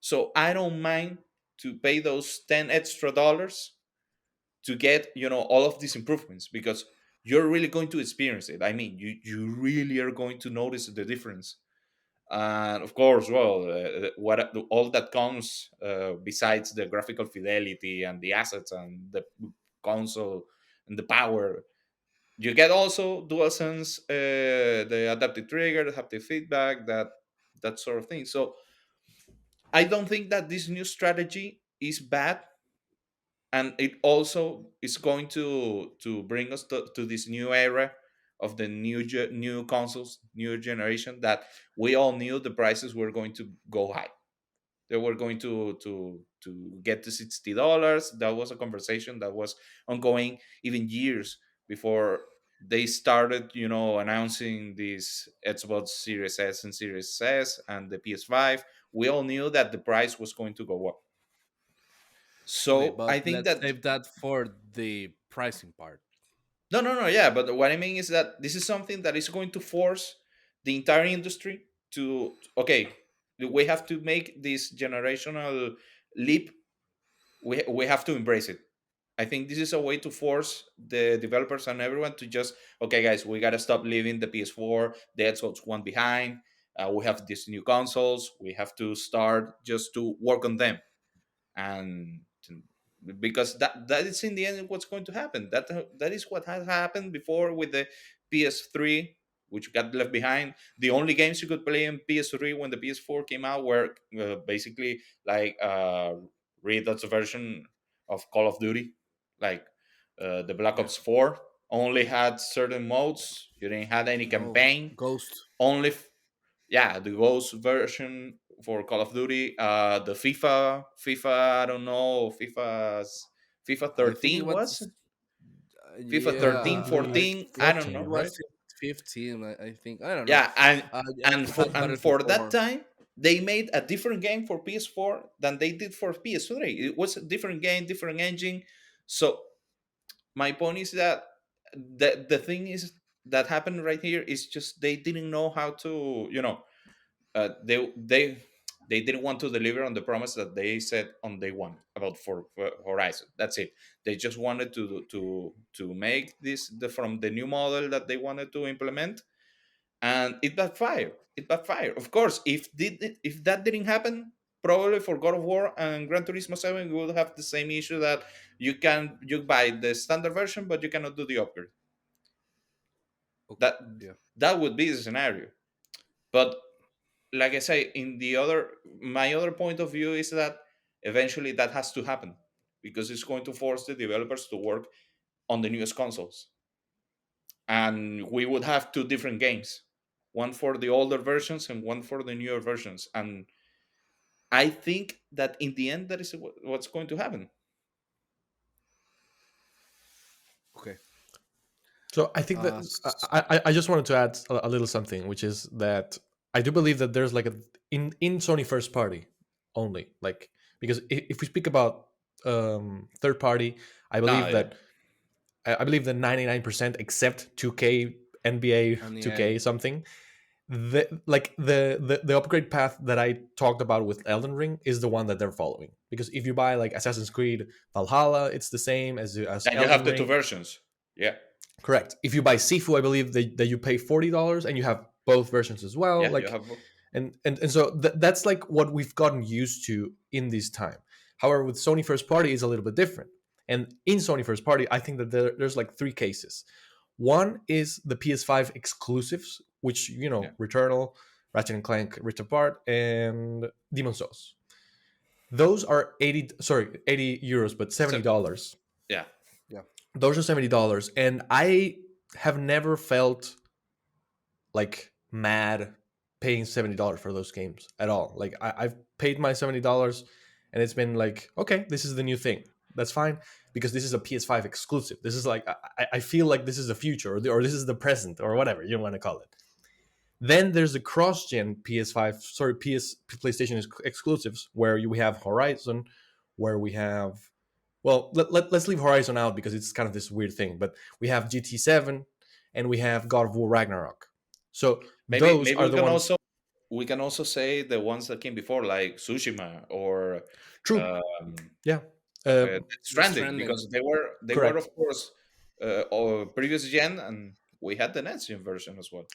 So I don't mind to pay those 10 extra dollars to get, all of these improvements, because you're really going to experience it. I mean, you really are going to notice the difference. And of course, well, what all that comes besides the graphical fidelity and the assets and the console and the power, you get also DualSense, the adaptive trigger, the haptic feedback, that sort of thing. So I don't think that this new strategy is bad, and it also is going to bring us to this new era of the new consoles, new generation, that we all knew the prices were going to go high. They were going to get to $60. That was a conversation that was ongoing even years before they started, announcing these Xbox Series S and Series S and the PS5. We all knew that the price was going to go up. Okay, So but I think let's that save that for the pricing part. no, no, no, yeah, but what I mean is that this is something that is going to force the entire industry to, okay, we have to make this generational leap. We have to embrace it. I think this is a way to force the developers and everyone to just, okay, guys, we gotta stop leaving the PS4, the Xbox One behind. We have these new consoles. We have to start just to work on them, and because that is in the end what's going to happen. That is what has happened before with the PS3, which got left behind. The only games you could play in PS3 when the PS4 came out were basically like Red Dot's version of Call of Duty, like the Black Yeah. Ops 4 only had certain modes. You didn't have any Oh, campaign. Ghost. Only yeah, the Ghost version for Call of Duty, the FIFA, I don't know, FIFA I think it 13 was was. FIFA I 13, Yeah, believe 14, I don't 14, it know. was right? 15. I think I don't know. Yeah, and I and also for had and for that Battlefield 4. time they made a different game for PS4 than they did for PS3. It was a different game, different engine. So my point is that the thing is that happened right here is just they didn't know how to, they didn't want to deliver on the promise that they said on day one about for Horizon. That's it. They just wanted to make this from the new model that they wanted to implement, and it backfired. It backfired. Of course, if that didn't happen, probably for God of War and Gran Turismo 7, we would have the same issue that you buy the standard version, but you cannot do the upgrade. Okay. That Yeah. that would be the scenario. But like I say, my other point of view is that eventually that has to happen, because it's going to force the developers to work on the newest consoles, and we would have two different games, one for the older versions and one for the newer versions. And I think that in the end, that is what's going to happen. Okay. So I think that I just wanted to add a little something, which is that I do believe that there's like a in Sony first party only, like, because if we speak about third party, I No, believe yeah, that I believe that 99% except 2K, NBA And 2K something, the upgrade path that I talked about with Elden Ring is the one that they're following. Because if you buy like Assassin's Creed Valhalla, it's the same as and you have Elden the two Ring. versions. Yeah, Correct. If you buy Sifu, I believe that you pay $40 and you have both versions as well. yeah, you Like, have. and so that's like what we've gotten used to in this time. However, with Sony first party is a little bit different. And in Sony first party, I think that there's like three cases. One is the PS5 exclusives, which Yeah, Returnal, Ratchet and Clank Rift Apart, and Demon's Souls. Those are 80 euros, but so $70. yeah, yeah. Those are $70, and I have never felt like mad paying $70 for those games at all. Like I've paid my $70, and it's been like, okay, this is the new thing. That's fine, because this is a PS5 exclusive. This is like I feel like this is the future, or this is the present, or whatever you want to call it. Then there's the cross-gen PS5, sorry, PS PlayStation exclusives, where we have Horizon, where we have Well, let's leave Horizon out because it's kind of this weird thing. But we have GT7 and we have God of War Ragnarok. So those Maybe are the ones. we can also say the ones that came before, like Tsushima or True. um, Yeah. Uh, Death The Stranding, Stranding. because they were of Correct. course previous gen, and we had the next gen version as well.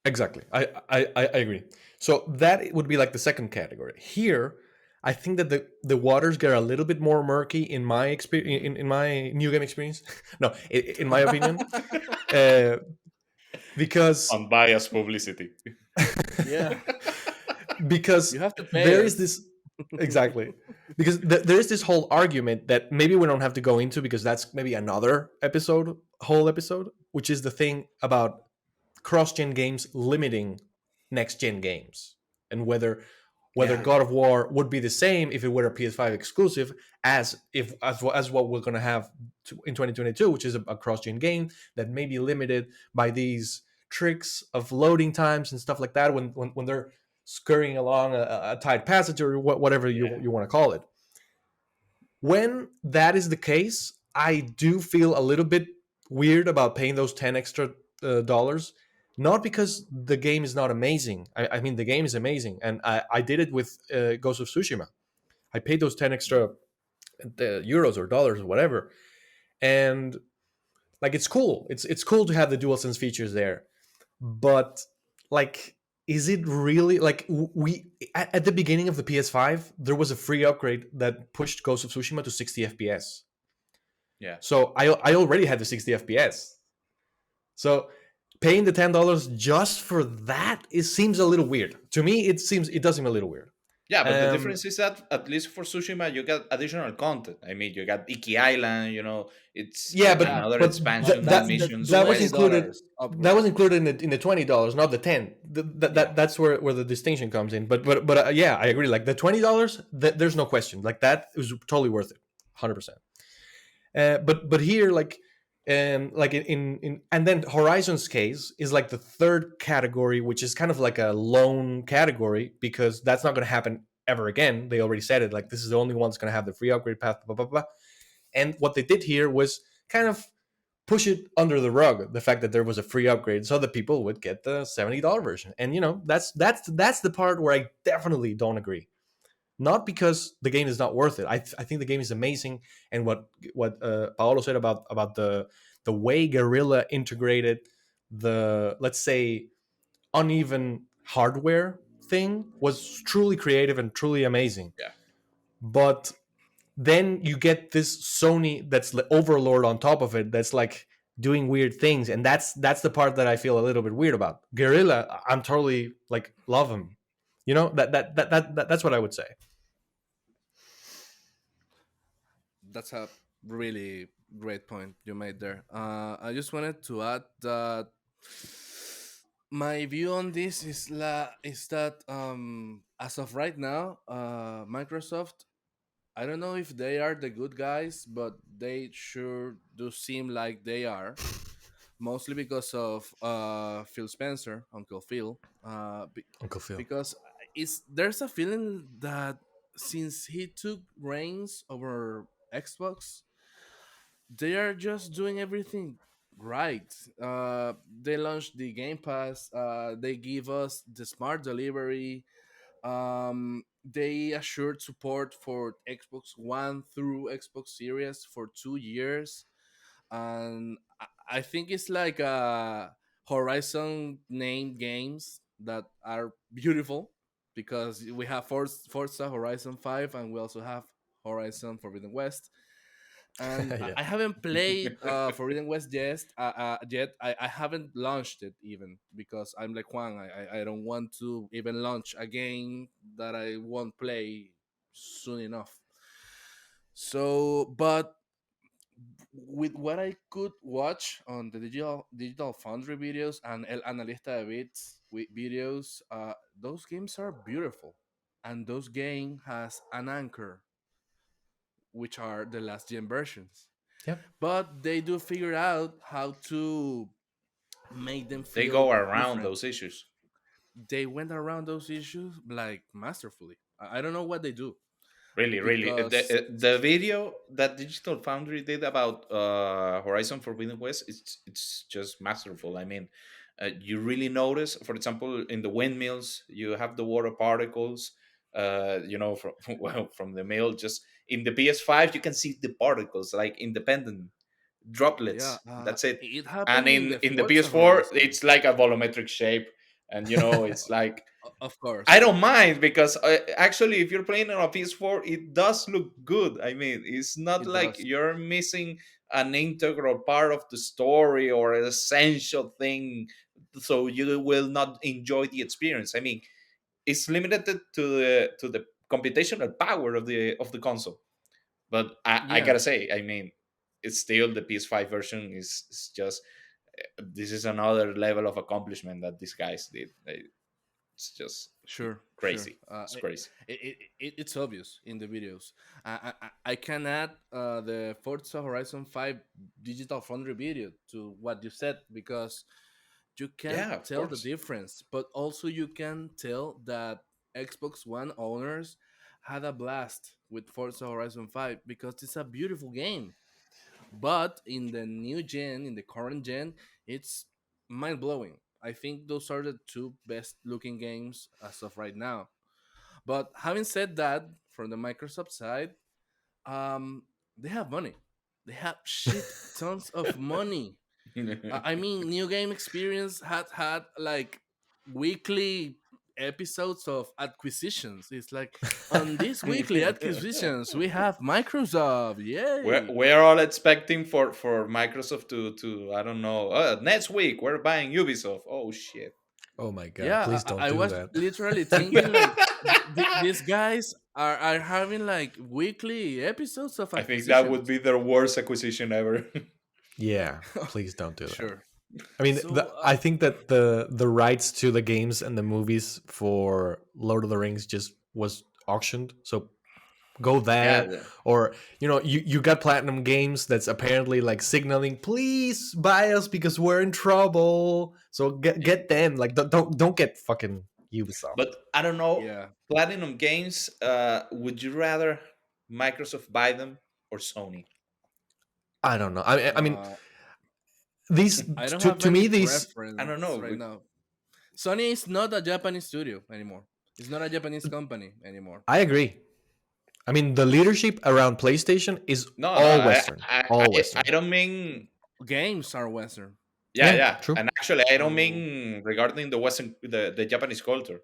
Exactly. I agree. So that would be like the second category. Here, I think that the waters get a little bit more murky in my experience, in my new game experience. No, in my opinion, uh, because Unbiased publicity. Yeah, because you have to pay there is us. this exactly because there is this whole argument that maybe we don't have to go into because that's maybe another episode, whole episode, which is the thing about cross-gen games limiting next-gen games, and whether Yeah, God of War would be the same if it were a PS5 exclusive as what we're going to have in 2022, which is a cross-gen game that may be limited by these tricks of loading times and stuff like that when they're scurrying along a tight passage or whatever Yeah. you want to call it. When that is the case, I do feel a little bit weird about paying those 10 extra dollars. Not because the game is not amazing. I mean, the game is amazing, and I did it with Ghost of Tsushima. I paid those 10 extra euros or dollars or whatever, and like it's cool. It's cool to have the DualSense features there, but like, is it really like we at the beginning of the PS5 there was a free upgrade that pushed Ghost of Tsushima to 60 FPS. Yeah. So I already had the 60 FPS. So paying the $10 just for that, it seems a little weird to me. It does seem a little weird. Yeah, but the Um, difference is that at least for Tsushima, you got additional content. I mean, you got Iki Island. It's yeah, yeah, another but but expansion, that's the missions, that was twenty quests. included. dollars That was upgrade. included in the $20, not the 10. Yeah, That's where the distinction comes in. But yeah, I agree. Like the $20, there's no question. Like that was totally worth it, 100%. But here, like in and then Horizon's case is like the third category, which is kind of like a lone category because that's not going to happen ever again. They already said it. Like this is the only one that's going to have the free upgrade path. Blah blah blah. And what they did here was kind of push it under the rug, the fact that there was a free upgrade, so that people would get the $70 version. And that's the part where I definitely don't agree. Not because the game is not worth it. I think the game is amazing, and what Paolo said about the way Guerrilla integrated the, let's say, uneven hardware thing was truly creative and truly amazing. yeah, But then you get this Sony that's the overlord on top of it, that's like doing weird things, and that's the part that I feel a little bit weird about. Guerrilla, I'm totally like love him. That's what I would say. That's a really great point you made there. I just wanted to add that my view on this is that as of right now, Microsoft, I don't know if they are the good guys, but they sure do seem like they are. Mostly because of Phil Spencer, Uncle Phil. Uncle Phil. Because there's a feeling that since he took reins over Xbox, they are just doing everything right. They launched the Game Pass. They give us the smart delivery. They assured support for Xbox One through Xbox Series for 2 years, and I think it's like Horizon named games that are beautiful because we have Forza Horizon 5 and we also have Horizon Forbidden West. And I Yeah. I haven't played Forbidden West yet. I haven't launched it even because I'm like Juan. I don't want to even launch a game that I won't play soon enough. So, but with what I could watch on the digital foundry videos and El Analista de Bits videos, those games are beautiful, and those game has an anchor, which are the last gen versions. Yep. But they do figure out how to make them they go feel around different. those issues. They went around those issues like masterfully. I don't know what they do. Really, really. because The video that Digital Foundry did about Horizon Forbidden West, it's just masterful. I mean, you really notice, for example, in the windmills, you have the water particles. From well, from the mill. Just in the PS5, you can see the particles like independent yeah, droplets. That's it. it And happened in in the the Forza PS4, Horizon. it's like a volumetric shape, and it's like Of I course, don't mind because actually, if you're playing on a PS4, it does look good. I mean, it's not it like does. you're missing an integral part of the story or an essential thing, so you will not enjoy the experience. I mean, it's limited to the computational power of the console. But I Yeah, gotta say, I mean, it's still the PS5 version is just this is another level of accomplishment that these guys did. It's just sure, sure. crazy. It's crazy. It's obvious in the videos. I can add the Forza Horizon 5 Digital Foundry video to what you said because you can Yeah, of tell the course. difference, but also you can tell that Xbox One owners had a blast with Forza Horizon 5 because it's a beautiful game. But in the new gen, in the current gen, it's mind blowing. I think those are the two best looking games as of right now. But having said that, from the Microsoft side, um, they have money. They have shit tons of money. I mean, New Game Experience had like weekly episodes of acquisitions. It's like on these weekly acquisitions we have Microsoft. Yay! we're all expecting for Microsoft to I don't know. Next week we're buying Ubisoft. Oh shit. Oh my god! Yeah, Please don't I do was that. literally thinking like these guys are having like weekly episodes of I think that would acquisitions. be their worst acquisition ever. Yeah, please don't do that. Sure. I mean, So I think that the rights to the games and the movies for Lord of the Rings just was auctioned. So go Yeah, there, or you got Platinum Games that's apparently like signaling, please buy us because we're in trouble. So get them. Like don't get fucking Ubisoft. but I don't know. yeah, Platinum Games. Would you rather Microsoft buy them or Sony? I don't know. I mean, uh, these I don't have to any me these. I don't preference know. right now. Sony is not a Japanese studio anymore. It's not a Japanese company anymore. I agree. I mean, the leadership around PlayStation is No, no. all Western, all I Western. don't mean. Games are Western. Yeah, Yeah, yeah. true. And actually, I don't So mean regarding the Western, the Japanese culture.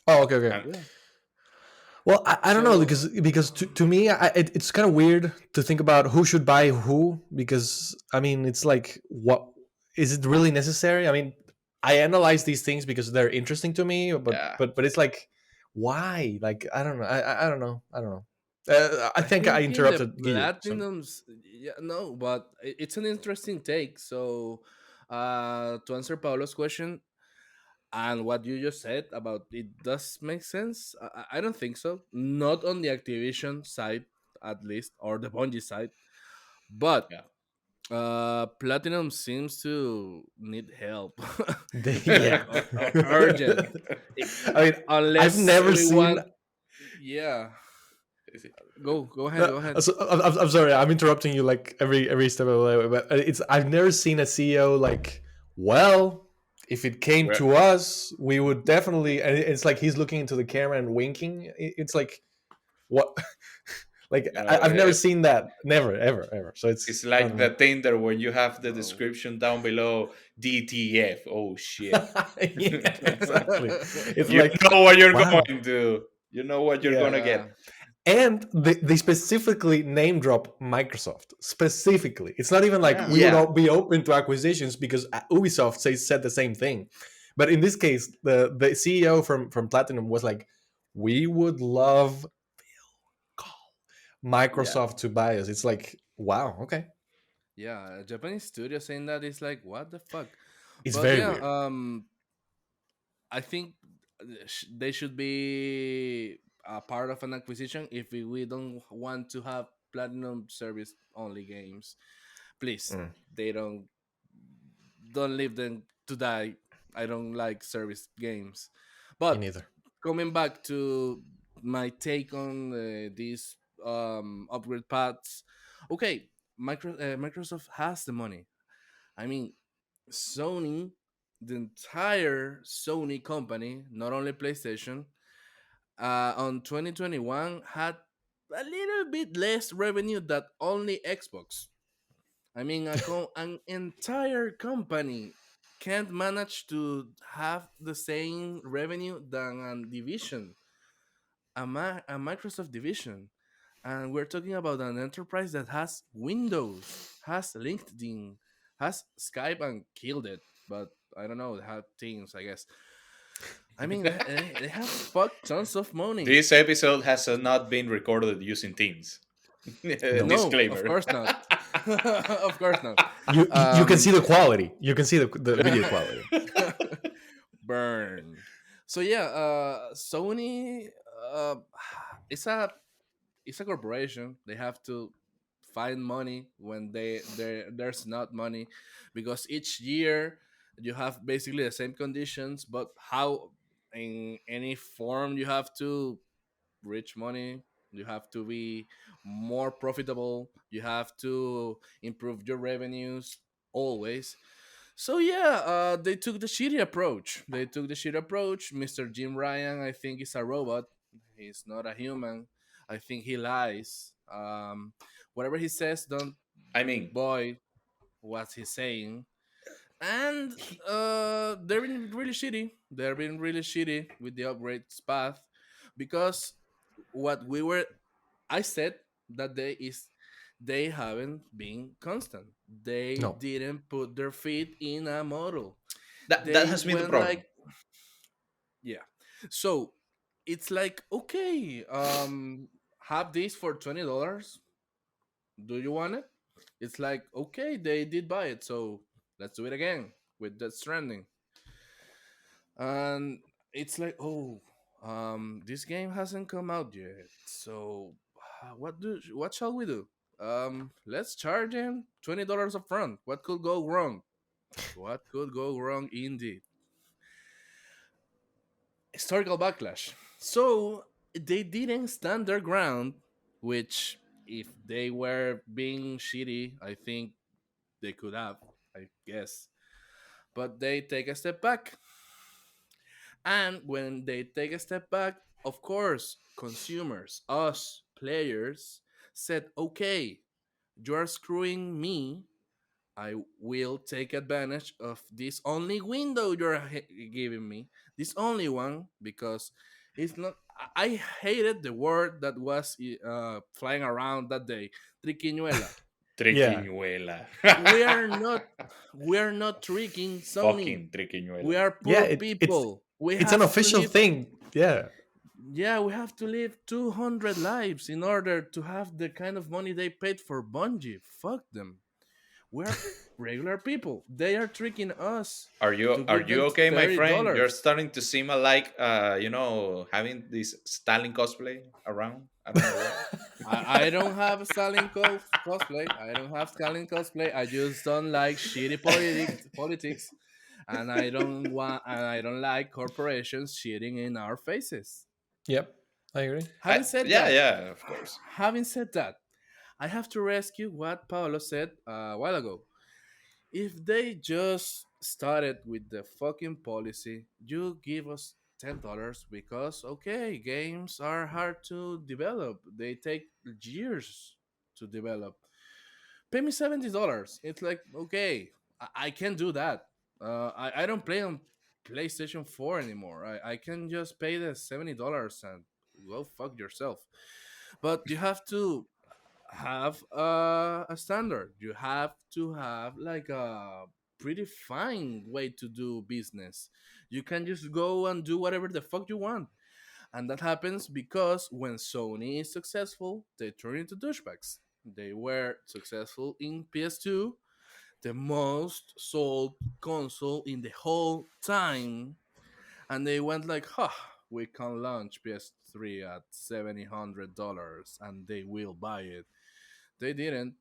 Oh, okay, okay. Um, yeah. Well, I don't know So because to me it's kind of weird to think about who should buy who because I mean it's like what is it really necessary? I mean, I analyze these things because they're interesting to me, but yeah. it's like why? Like I don't know. I don't know. I don't know. I I think I think in the interrupted you. So platinums, yeah, no, but it's an interesting take. So, to answer Paulo's question and what you just said about it does make sense. I don't think so. Not on the Activision side, at least, or the Bungie side. But Yeah. Platinum seems to need help, like yeah. urgent. I- I mean, I've Unless never we seen. want, yeah. Is it- Go ahead, No, go ahead. so, I'm sorry. I'm interrupting you like every step of the way, but it's I've never seen a CEO like, well, if it came Where to us, we would definitely. And it's like he's looking into the camera and winking. It's like what, like you know, I've never seen that. Never, ever, ever. So it's I like don't the know. Tinder when you have the No. description down below DTF. Oh shit. Yeah, exactly. It's You like know what you're wow. going to. You know what you're Yeah. gonna Yeah. get. And they specifically name drop Microsoft. Specifically, it's not even like Yeah. we would Yeah. all be open to acquisitions because Ubisoft said the same thing. But in this case, the CEO from Platinum was like, "We would love Yeah. Microsoft to buy us." It's like, wow, okay, Yeah, a Japanese studio saying that is like what the fuck. it's But very yeah, weird. I think they should be a part of an acquisition if we don't want to have platinum service only games. Please, Mm, they don't leave them to die. I don't like service games. me But neither. coming back to my take on these upgrade paths. Okay, Microsoft has the money. I mean, Sony, the entire Sony company, not only PlayStation, on 2021 had a little bit less revenue than only Xbox. I mean, an entire company can't manage to have the same revenue than a division, a Microsoft division. And we're talking about an enterprise that has Windows, has LinkedIn, has Skype and killed it. But I don't know, they have Teams, I guess. I mean, they have fuck tons of money. This episode has not been recorded using Teams. No. No, of Disclaimer. course not. Of course not. You can see Um, the quality. You can see the video quality. burn. So yeah, Sony, uh, it's a corporation. They have to find money when there's not money, because each year you have basically the same conditions, but how in any form you have to reach money. You have to be more profitable. You have to improve your revenues always. So yeah, they took the shitty approach. They took the shitty approach. Mr. Jim Ryan, I think, is a robot. He's not a human. I think he lies. Whatever he says, don't I mean, boy what he's saying. And they're being really shitty. They're being really shitty with the upgrades path, because what we were I said that they haven't been constant. They No. didn't put their feet in a model. that They has been the went problem. like, yeah. So it's like, okay, have this for $20. Do you want it? It's like, okay, they did buy it, so let's do it again with that stranding. And it's like, oh, this game hasn't come out yet, so what shall we do? Let's charge him $20 up front. What could go wrong? What could go wrong indeed? Historical backlash. So they didn't stand their ground, which if they were being shitty, I think they could have, I guess. But they take a step back. And when they take a step back, of course, consumers, us players, said, okay, you are screwing me. I will take advantage of this only window you're giving me, this only one, because it's not. I hated the word that was flying around that day, triquiñuela. Yeah. Triquiñuela. We are not, we are not tricking Sony. Fucking We triquiñuela. are Yeah. poor people. We It's an have to official live. thing. Yeah. Yeah, we have to live 200 lives in order to have the kind of money they paid for Bungie. Fuck them. We're regular people. They are tricking us to Are give you them okay, my friend? You're $30. starting to seem like having this Stalin cosplay around. I don't know why. I don't have Stalin cosplay. I don't have Stalin cosplay. I just don't like shitty politics, and I don't like corporations shitting in our faces. Yep. I agree. Having said Yeah, that, yeah, of course. having said that, I have to rescue what Paolo said a while ago. If they just started with the fucking policy, you give us $10 because, okay, games are hard to develop. They take years to develop. Pay me $70. It's like, okay, I can do that. I don't play on PlayStation 4 anymore. I can just pay the $70 and go fuck yourself. But you have to have a standard. You have to have like a pretty fine way to do business. You can just go and do whatever the fuck you want. And that happens because when Sony is successful, they turn into douchebags. They were successful in PS2, the most sold console in the whole time. And they went like, huh, we can launch PS3 at $700 and they will buy it. They didn't,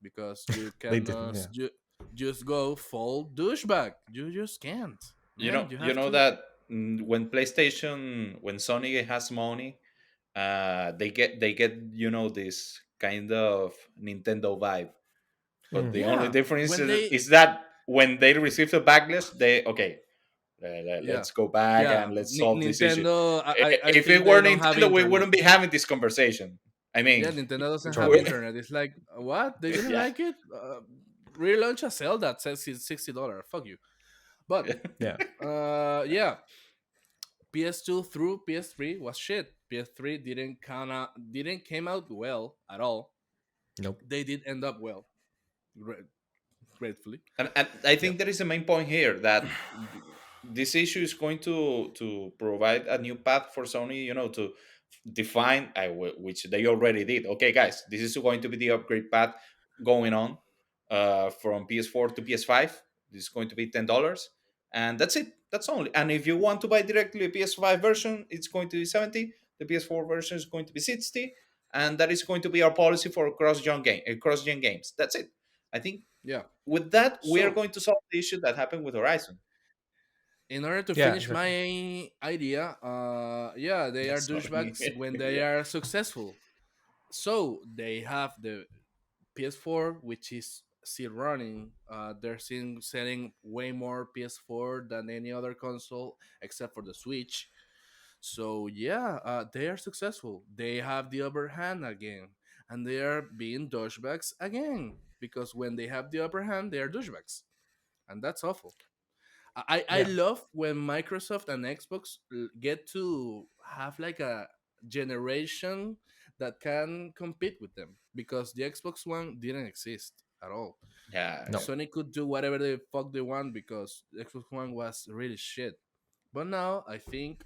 because you They didn't. cannot Yeah. just go full douchebag. You just can't, man. You You have know to. that when Sony has money, they get this kind of Nintendo vibe. But Mm. the only Yeah, difference when they is that when they receive the backlash, they okay. yeah Let's go back yeah and let's solve this issue. Nintendo, I If think it they were don't have Nintendo, we internet. wouldn't be having this conversation. I Yeah, mean, Nintendo doesn't have Totally. internet. It's like, what? They didn't yeah, like it? Relaunch a Zelda that says it's $60. Fuck you. But Yeah. yeah, PS2 through PS3 was shit. PS3 didn't came out well at all. Nope. They did end up well, gratefully. and I Yep. think there is a main point here that this issue is going to provide a new path for Sony, to define, which they already did. Okay, guys, this is going to be the upgrade path going on from PS4 to PS5. This is going to be $10, and that's it. That's only. And if you want to buy directly a PS5 version, it's going to be 70. The PS4 version is going to be 60, and that is going to be our policy for cross gen games. That's it. I think Yeah. with that, we are So going to solve the issue that happened with Horizon. in order to Yeah. finish Exactly. my idea, yeah, they are That's not me. douchebags when they Yeah, are successful. So they have the PS4, which is still running. They're seeing selling way more PS4 than any other console except for the Switch. So yeah, they are successful. They have the upper hand again, and they are being douchebags again because when they have the upper hand, they are douchebags, and that's awful. I Yeah. love when Microsoft and Xbox get to have like a generation that can compete with them because the Xbox One didn't exist at all. yeah, No. yeah. Sony could do whatever the fuck they want because the Xbox One was really shit. But now I think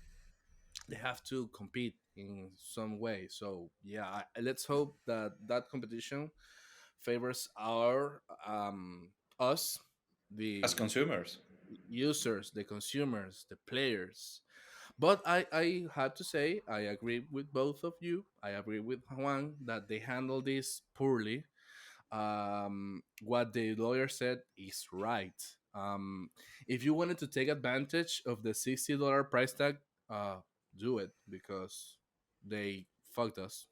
they have to compete in some way. So yeah, let's hope that that competition favors our us, As the consumers, users, the consumers, the players. But I have to say, I agree with both of you. I agree with Juan that they handle this poorly. What the lawyer said is right. If you wanted to take advantage of the $60 price tag, uh, do it because they fucked us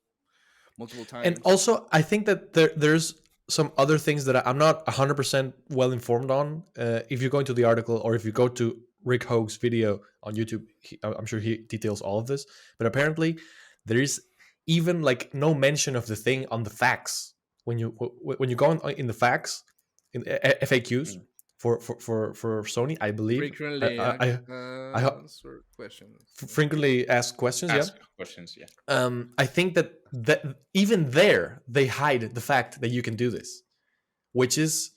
multiple And times. also, I think that there's some other things that I'm not 100% well informed on. If you go into the article or if you go to Rick Hoag's video on YouTube, I'm sure he details all of this. But apparently, there is even like no mention of the thing on the facts when you go in the facts in FAQs mm, for Sony. I believe Frequently I answered questions. frequently asked questions. Yeah, ask questions. Yeah, I think that even there they hide the fact that you can do this, which is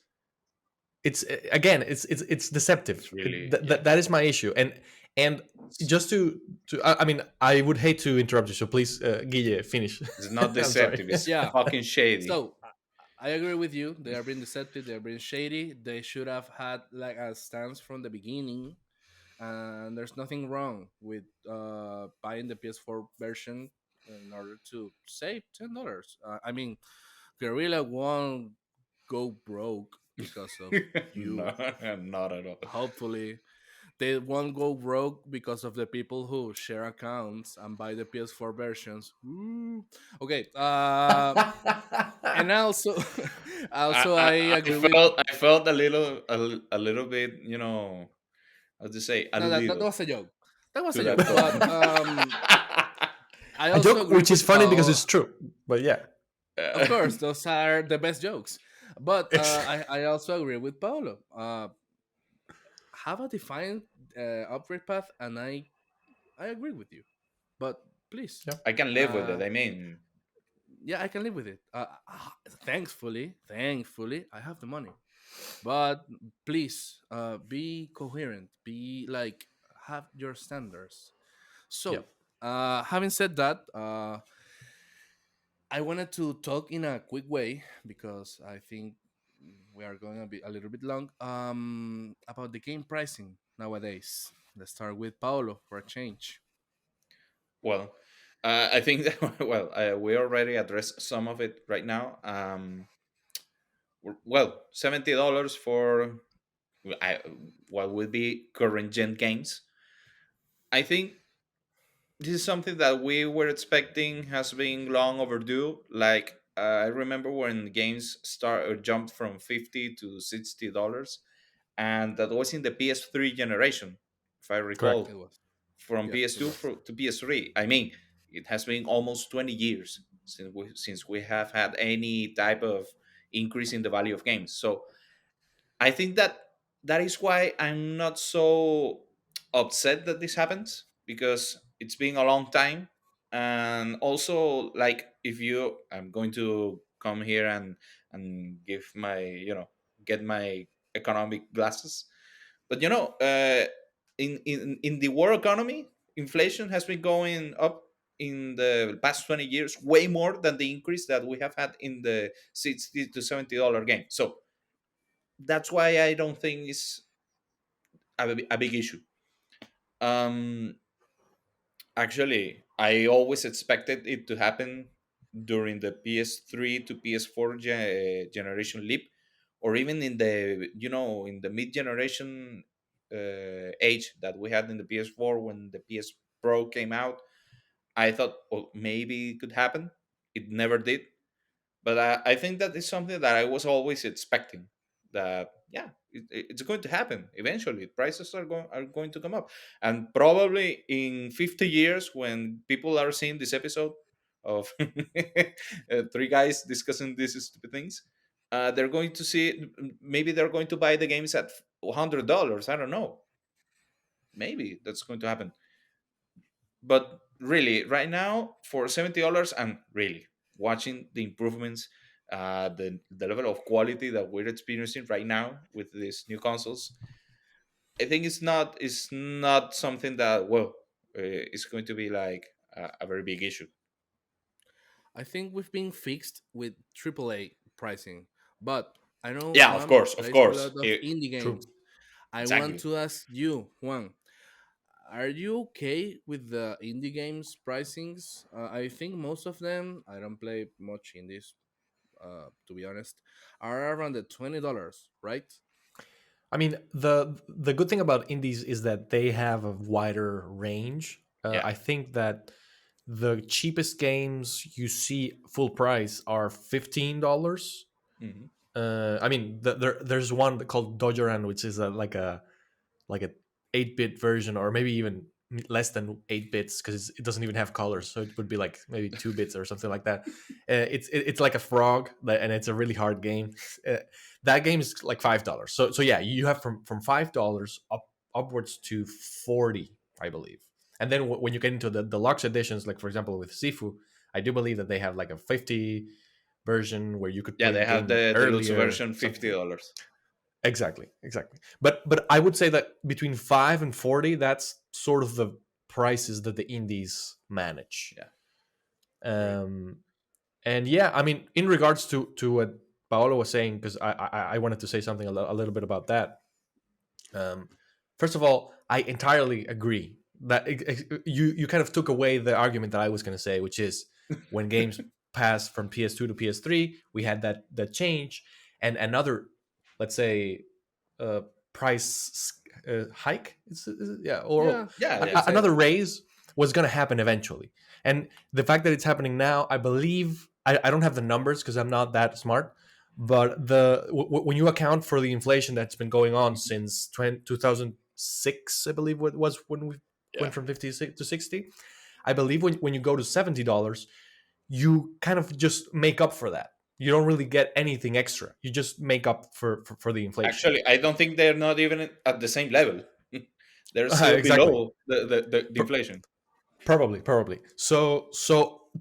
it's again it's deceptive. it's really That is my issue, and just to I mean I would hate to interrupt you, so please, Guille, finish. it's not I'm sorry. deceptive. It's Yeah. fucking shady. So I agree with you. They are being deceptive. They are being shady. They should have had like a stance from the beginning. And there's nothing wrong with buying the PS4 version in order to save $10. I mean, Guerrilla won't go broke because of No, you. not at all. Hopefully, they won't go broke because of the people who share accounts and buy the PS4 versions. Ooh. Okay. And also, also I I agree with. felt a little bit, how to say, No, that alludido was a joke. That was to a joke. that But comment. I A also joke agree which is with funny because Paul. it's true, but yeah. Of course, those are the best jokes. But Ex- I also agree with Paolo. Have a defined upgrade path, and I agree with you. But please, yeah. I can live with it. uh, I mean, yeah, I can live with it. Thankfully, I have the money. But please, be coherent. Be like have your standards. Yeah. So, having said that, I wanted to talk in a quick way because I think we are going to be a little bit long. About the game pricing nowadays. Let's start with Paolo for a change. well, I think that we already addressed some of it right now. Well, $70 for I, what would be current gen games. I think this is something that we were expecting has been long overdue. Like I remember when games start or jumped from $50 to $60, and that was in the PS3 generation, if I Correct. It recall, was. from Yes, it PS2 was. to PS3. I mean, it has been almost 20 years since we have had any type of increase in the value of games. So I think that that is why I'm not so upset that this happens, because it's been a long time. And also, like, if you, I'm going to come here and give my, get my economic glasses. But in the world economy, inflation has been going up in the past 20 years way more than the increase that we have had in the $60 to $70 game. So that's why I don't think it's a big issue. Um, Actually, I always expected it to happen during the PS3 to PS4 generation leap, or even in the in the mid generation age that we had in the PS4 when the PS Pro came out. I thought, well, maybe it could happen. It never did. But I think that is something that I was always expecting. That yeah, it's going to happen eventually. Prices are going to come up, and probably in 50 years, when people are seeing this episode of three guys discussing these stupid things, they're going to see, maybe they're going to buy the games at $100. I don't know. Maybe that's going to happen. But really, right now, for $70, I'm really watching the improvements, the level of quality that we're experiencing right now with these new consoles. I think it's not something that, well, it's going to be like a very big issue. I think we've been fixed with AAA pricing, but I know Yeah, of Juan course, of plays a course. lot of indie True. games. I want Exactly. to ask you, Juan, are you okay with the indie games pricings? I think most of them, I don't play much indies, to be honest, are around the $20, right? I mean, the good thing about indies is that they have a wider range. Yeah. I think that the cheapest games you see full price are $15. Hmm. I mean, there's one called Dojoran, which is like a 8-bit version, or maybe even less than 8 bits, because it doesn't even have colors, so it would be like maybe 2 bits or something like that. It's like a frog, and it's a really hard game. uh, that game is like $5. So yeah, you have from $5 upwards to 40, I believe. And then when you get into the deluxe editions, like for example with Sifu, I do believe that they have like a 50 version where you could Yeah, play the they have game the deluxe earlier, version, something. $50. Exactly, exactly. But I would say that between 5 and 40, that's sort of the prices that the indies manage. Yeah, great. Um, and yeah, I mean, in regards to what Paolo was saying, because I wanted to say something a little bit about that. Um, First of all, I entirely agree that you kind of took away the argument that I was going to say, which is when games passed from PS2 to PS3, we had that change, and another, let's say, uh, price hike, yeah, or Yeah, Yeah, you could yeah. say that. another raise was going to happen eventually. And the fact that it's happening now, I believe, I don't have the numbers because I'm not that smart, but when you account for the inflation that's been going on Mhm. since 2006, I believe it was when we Yeah. went from 56 to 60. I believe when you go to $70, you kind of just make up for that. You don't really get anything extra. You just make up for the inflation. Actually, I don't think they're not even at the same level. They're still Exactly. below the inflation. Probably. So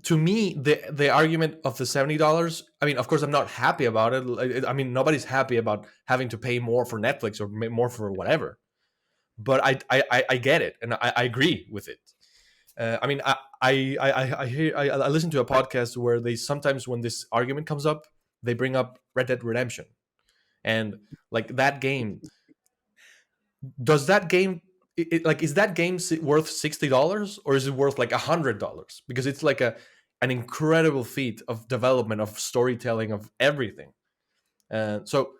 to me, the argument of the $70. I mean, of course, I'm not happy about it. I mean, nobody's happy about having to pay more for Netflix or more for whatever. But I get it, and I agree with it. I mean, I listen to a podcast where they sometimes, when this argument comes up, they bring up Red Dead Redemption, and like that game, does that game like, is that game worth $60, or is it worth like $100, because it's like an incredible feat of development, of storytelling, of everything. So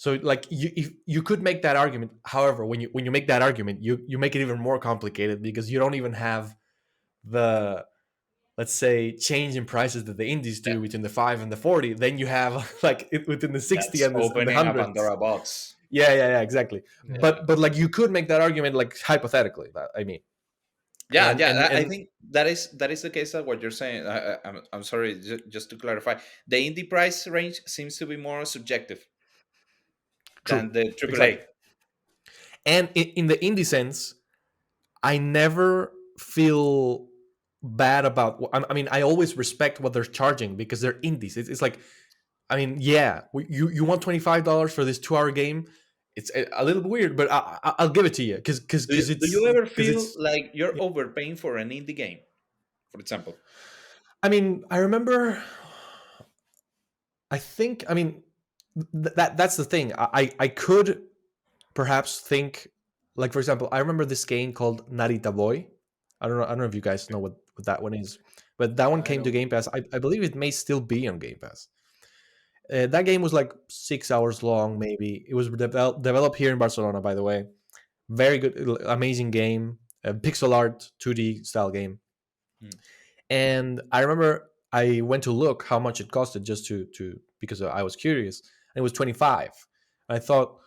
like, you could make that argument. However, when you make that argument, you make it even more complicated, because you don't even have the, let's say, change in prices that the indies Yeah, do between the 5 and the 40, then you have like within the 60 that's and the opening a hundreds. Pandora box. Yeah, exactly. Yeah, But like you could make that argument like hypothetically. That I mean, yeah, and yeah. and I and think that is the case of what you're saying. I'm sorry, just to clarify, the indie price range seems to be more subjective true, than the exactly. AAA. And in the indie sense, I never feel bad about. I mean, I always respect what they're charging because they're indies. It's like, I mean, yeah, you want $25 for this 2 hour game? It's a little weird, but I'll give it to you because Do you ever because feel it's. like you're overpaying for an indie game, for example? I mean, I remember. I think. I mean, that's the thing. I could perhaps think, like, for example, I remember this game called Narita Boy. I don't know if you guys know what that one is, but that one I came to don't. Game Pass. I believe it may still be on Game Pass. That game was like 6 hours long, maybe. It was developed here in Barcelona, by the way. Very good, amazing game, pixel art, 2D style game. Hmm. And I remember I went to look how much it costed just to because I was curious, and it was 25. I thought,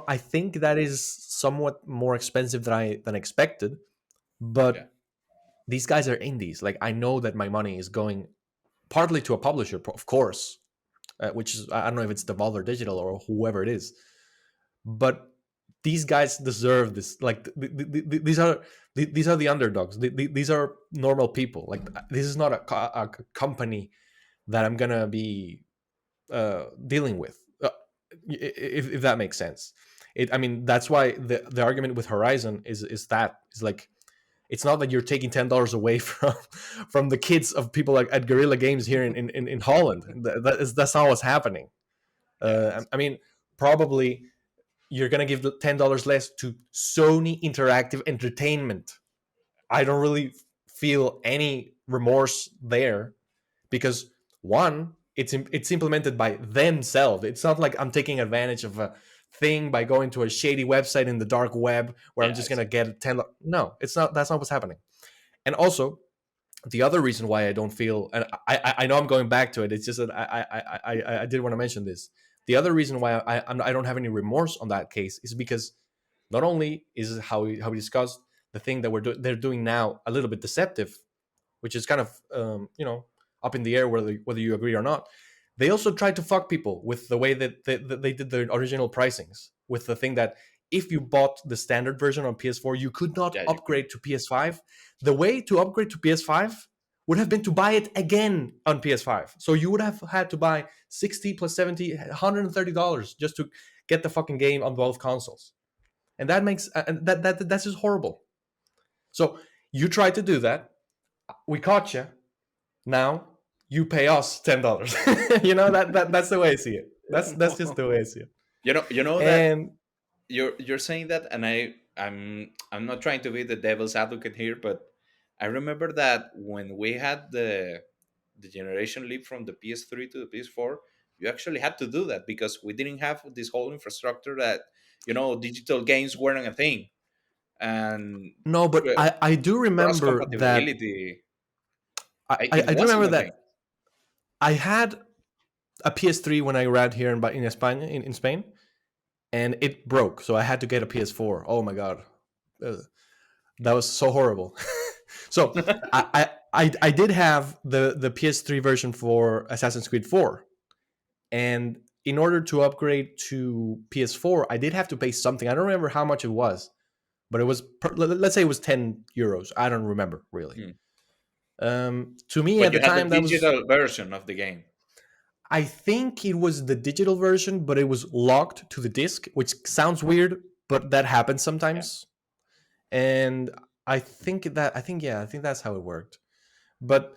I think that is somewhat more expensive than expected, Yeah. but these guys are indies. Like I know that my money is going partly to a publisher, of course, which is I don't know if it's Devolver Digital or whoever it is, but these guys deserve this. Like these are the underdogs. These are normal people. Like this is not a company that I'm gonna be dealing with. If that makes sense. I mean, that's why the argument with Horizon is that is like it's not that you're taking $10 away from the kids of people like at Guerrilla Games here in Holland. That's not what's happening. Yeah. I mean, probably you're gonna give the $10 less to Sony Interactive Entertainment. I don't really feel any remorse there because one, it's implemented by themselves. It's not like I'm taking advantage of a thing by going to a shady website in the dark web where I'm Yeah. just gonna Exactly. get 10. No, it's not. That's not what's happening. And also, the other reason why I don't feel, and I know I'm going back to it. It's just that I did want to mention this. The other reason why I don't have any remorse on that case is because not only is how we discussed the thing that they're doing now a little bit deceptive, which is kind of up in the air whether you agree or not. They also tried to fuck people with the way that they did their original pricings with the thing that if you bought the standard version on PS4, you could not Yeah, you couldn't. upgrade to PS5. The way to upgrade to PS5 would have been to buy it again on PS5. So you would have had to buy 60 plus 70, $130 just to get the fucking game on both consoles. And that makes and that's just horrible. So you tried to do that. We caught you. Now you pay us $10. That's the way I see it. That's just the way I see it. You know that And you're saying that, and I'm not trying to be the devil's advocate here, but I remember that when we had the generation leap from the PS3 to the PS4, you actually had to do that because we didn't have this whole infrastructure that digital games weren't a thing, and no, but I do cross remember that compatibility, I it do wasn't remember a thing. that I had a PS3 when I arrived here in Spain in Spain, and it broke, so I had to get a PS4. Oh my god, uh, that was so horrible. So I did have the PS3 version for Assassin's Creed 4, and in order to upgrade to PS4, I did have to pay something. I don't remember how much it was, but it was let's say it was €10. I don't remember really. Hmm. To me But at you the had the time, that was, digital version of the game. I think it was the digital version, but it was locked to the disc, which sounds weird, but that happens Yeah. sometimes. And I think that's how it worked. But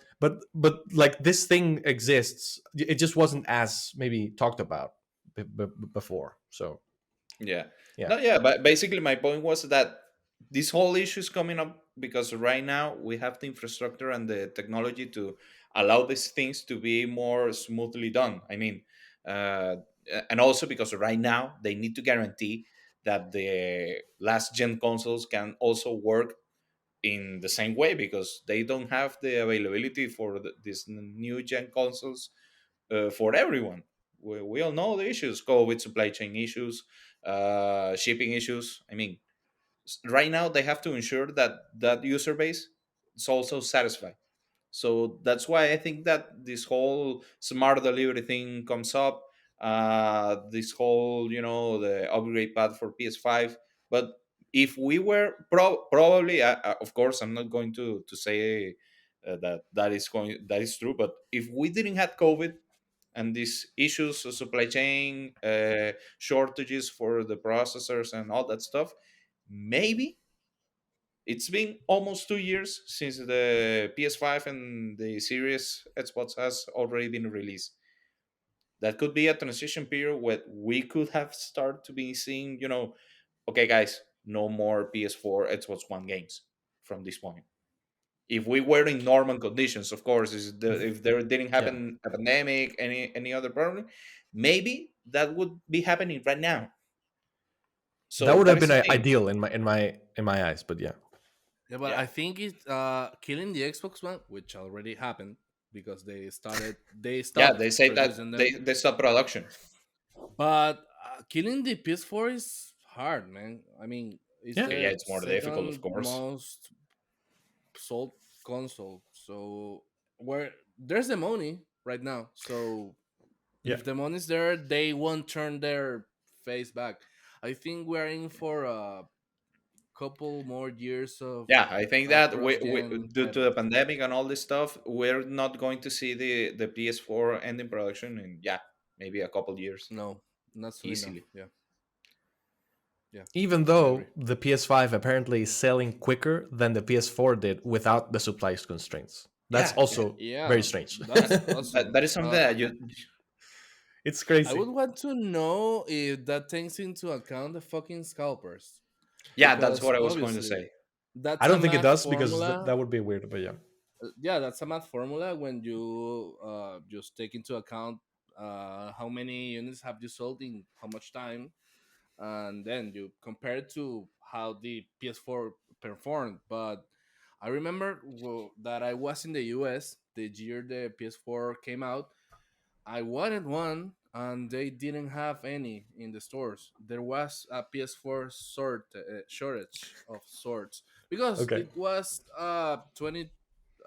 like this thing exists. It just wasn't as maybe talked about before. So Yeah. yeah. No, yeah, but basically my point was that this whole issue is coming up because right now we have the infrastructure and the technology to allow these things to be more smoothly done. I mean, uh, and also because right now they need to guarantee that the last gen consoles can also work in the same way because they don't have the availability for these new gen consoles for everyone. We all know the issues, COVID, supply chain issues, shipping issues. I mean, right now they have to ensure that that user base is also satisfied. So that's why I think that this whole smart delivery thing comes up. This whole, the upgrade path for PS5. But if we were probably, of course, I'm not going to say that is true. But if we didn't have COVID and these issues of supply chain shortages for the processors and all that stuff, maybe it's been almost 2 years since the PS5 and the Series Xbox has already been released. That could be a transition period where we could have started to be seeing, okay, guys, no more PS4, Xbox One games from this point. If we were in normal conditions, of course, if there didn't Yeah, happen a pandemic, any other problem, maybe that would be happening right now. that So would that have is been the thing. ideal in my eyes. But yeah, Yeah, but Yeah, I think it's killing the Xbox One, which already happened because they yeah. stopped They say that producing they them. they stop production. But killing the PS4 is hard, man. I mean, it's yeah, Okay, yeah, the it's more difficult, of second course. most sold console. So where there's the money right now. So yeah. if the money's there, they won't turn their face back. I think we're in for a couple more years of Yeah, I think that we cross-gen due to the titles. pandemic and all this stuff, we're not going to see the PS4 ending production in, yeah, maybe a couple years No, not soon enough. easily. Yeah, yeah, Even I agree. though the PS5 apparently is selling quicker than the PS4 did without the supply constraints, that's Yeah, yeah. also very Yeah, strange. that's That, awesome. that is something that you, It's I would crazy. want to know if that takes into account the fucking scalpers, yeah, that's because what I was going to obviously say. I that's a don't think it math does because formula. that would be weird. But yeah, Yeah, that's a math formula when you just take into account how many units have you sold in how much time, and then you compare it to how the PS4 performed. But I remember that I was in the US the year the PS4 came out. I wanted one, and they didn't have any in the stores. There was a PS4 shortage of sorts because okay, it was 20.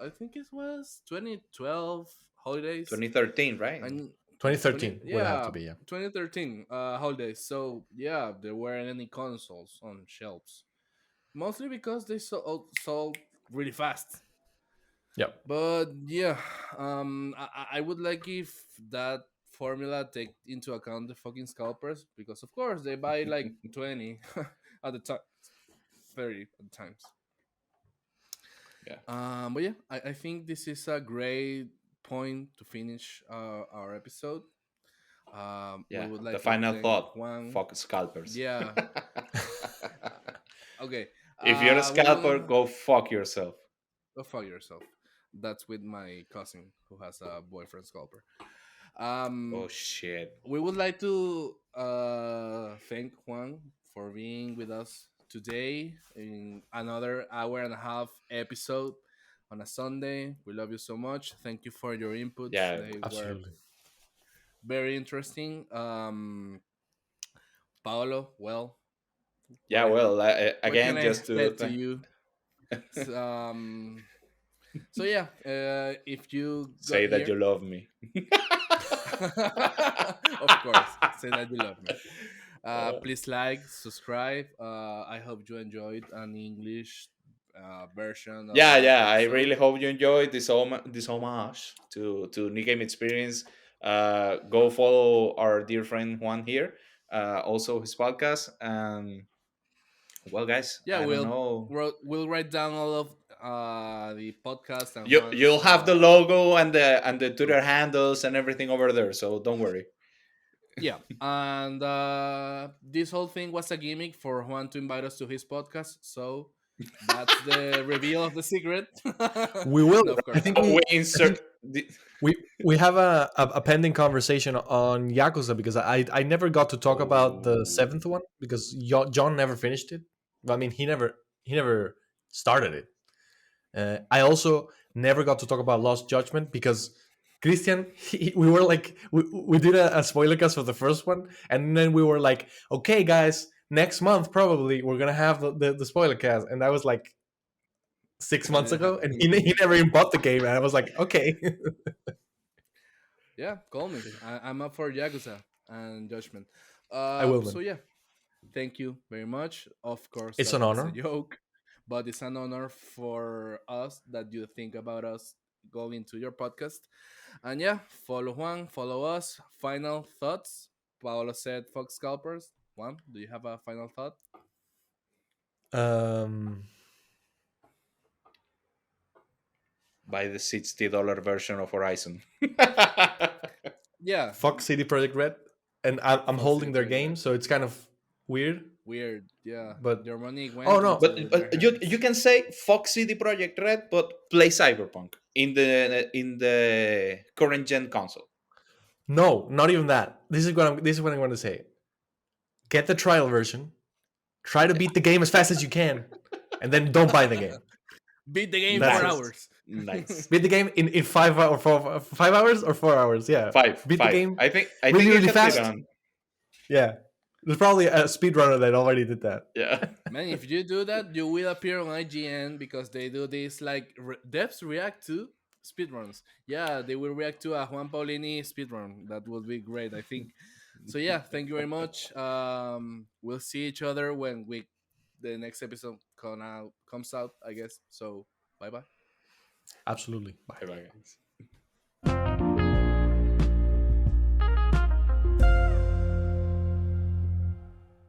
I think it was 2012 holidays 2013, right? and 20, 2013 would have to yeah, be, yeah. 2013 holidays. So yeah, there weren't any consoles on shelves, mostly because they sold really fast. Yeah. But yeah, I would like if that formula take into account the fucking scalpers, because of course they buy like 20 at the time, 30 at the times. Yeah, But yeah, I think this is a great point to finish our episode. We yeah. would The like to final thank thought: Juan. fuck scalpers. Yeah. Okay. If you're a We scalper, will go fuck yourself. go fuck yourself. That's with my cousin who has a boyfriend scalper. Oh Um, shit. we would like to thank Juan for being with us today in another hour and a half episode on a Sunday. We love you so much. Thank you for your inputs. Yeah, They were Absolutely. very interesting. Paolo, well, yeah. what Well, what can again, I just say to to you? S- Um, so yeah, if you got say that you here, love me. of course, say that you love me. Uh, Please like, subscribe. I hope you enjoyed an English version of yeah, our yeah. I episode. really hope you enjoyed this homage to New Game Experience. Go follow our dear friend Juan here. Also his podcast. And well, guys, Yeah, I don't know. we'll write down all of the podcast and You'll Juan's have the logo and the Twitter stuff. handles and everything over there, so don't worry. Yeah, and this whole thing was a gimmick for Juan to invite us to his podcast. So that's the reveal of the secret. We will. No, of I course think not. We I think insert the, we have a pending conversation on Yakuza because I never got to talk about the oh. seventh one because John never finished it. I mean, he never started it. I also never got to talk about Lost Judgment because Christian, we were like, we did a spoiler cast for the first one, and then we were like, okay, guys, next month probably we're gonna have the spoiler cast, and that was like 6 months And it ago, and happened. he never even bought the game, and I was like, okay, Yeah, call me. I'm up for Yakuza and Judgment. I will, So man. yeah, thank you very much. Of course, It's that an was a honor. joke, but it's an honor for us that you think about us going to your podcast. And yeah, follow Juan, follow us. Final thoughts. Paolo said Fox Scalpers. Juan, do you have a final thought? Um, Buy the $60 version of Horizon. Yeah, Fuck CD Project Red, and I'm Fox City holding their Project game, Red. so it's kind of weird. Weird. Yeah, But your money oh went no, into their But you hands. can say Fox CD Project Red, but play Cyberpunk in the current gen console. no, not even that. This is what I'm going to say. Get the trial version. Try to beat the game as fast as you can, and then don't buy the game. Beat the game That's for it. Nice, hours. nice. Beat the game in 5 hours or 4 hours. Yeah, Five, beat the five. game I think really I really can beat fast. on. Yeah, there's probably a speedrunner that already did that. Yeah. Man, if you do that, you will appear on IGN because they do this like devs react to speedruns. Yeah, they will react to a Juan Paolini speedrun. That would be great, I think. So yeah, thank you very much. We'll see each other when the next episode comes out, I guess. So bye bye. Absolutely. Bye bye, guys.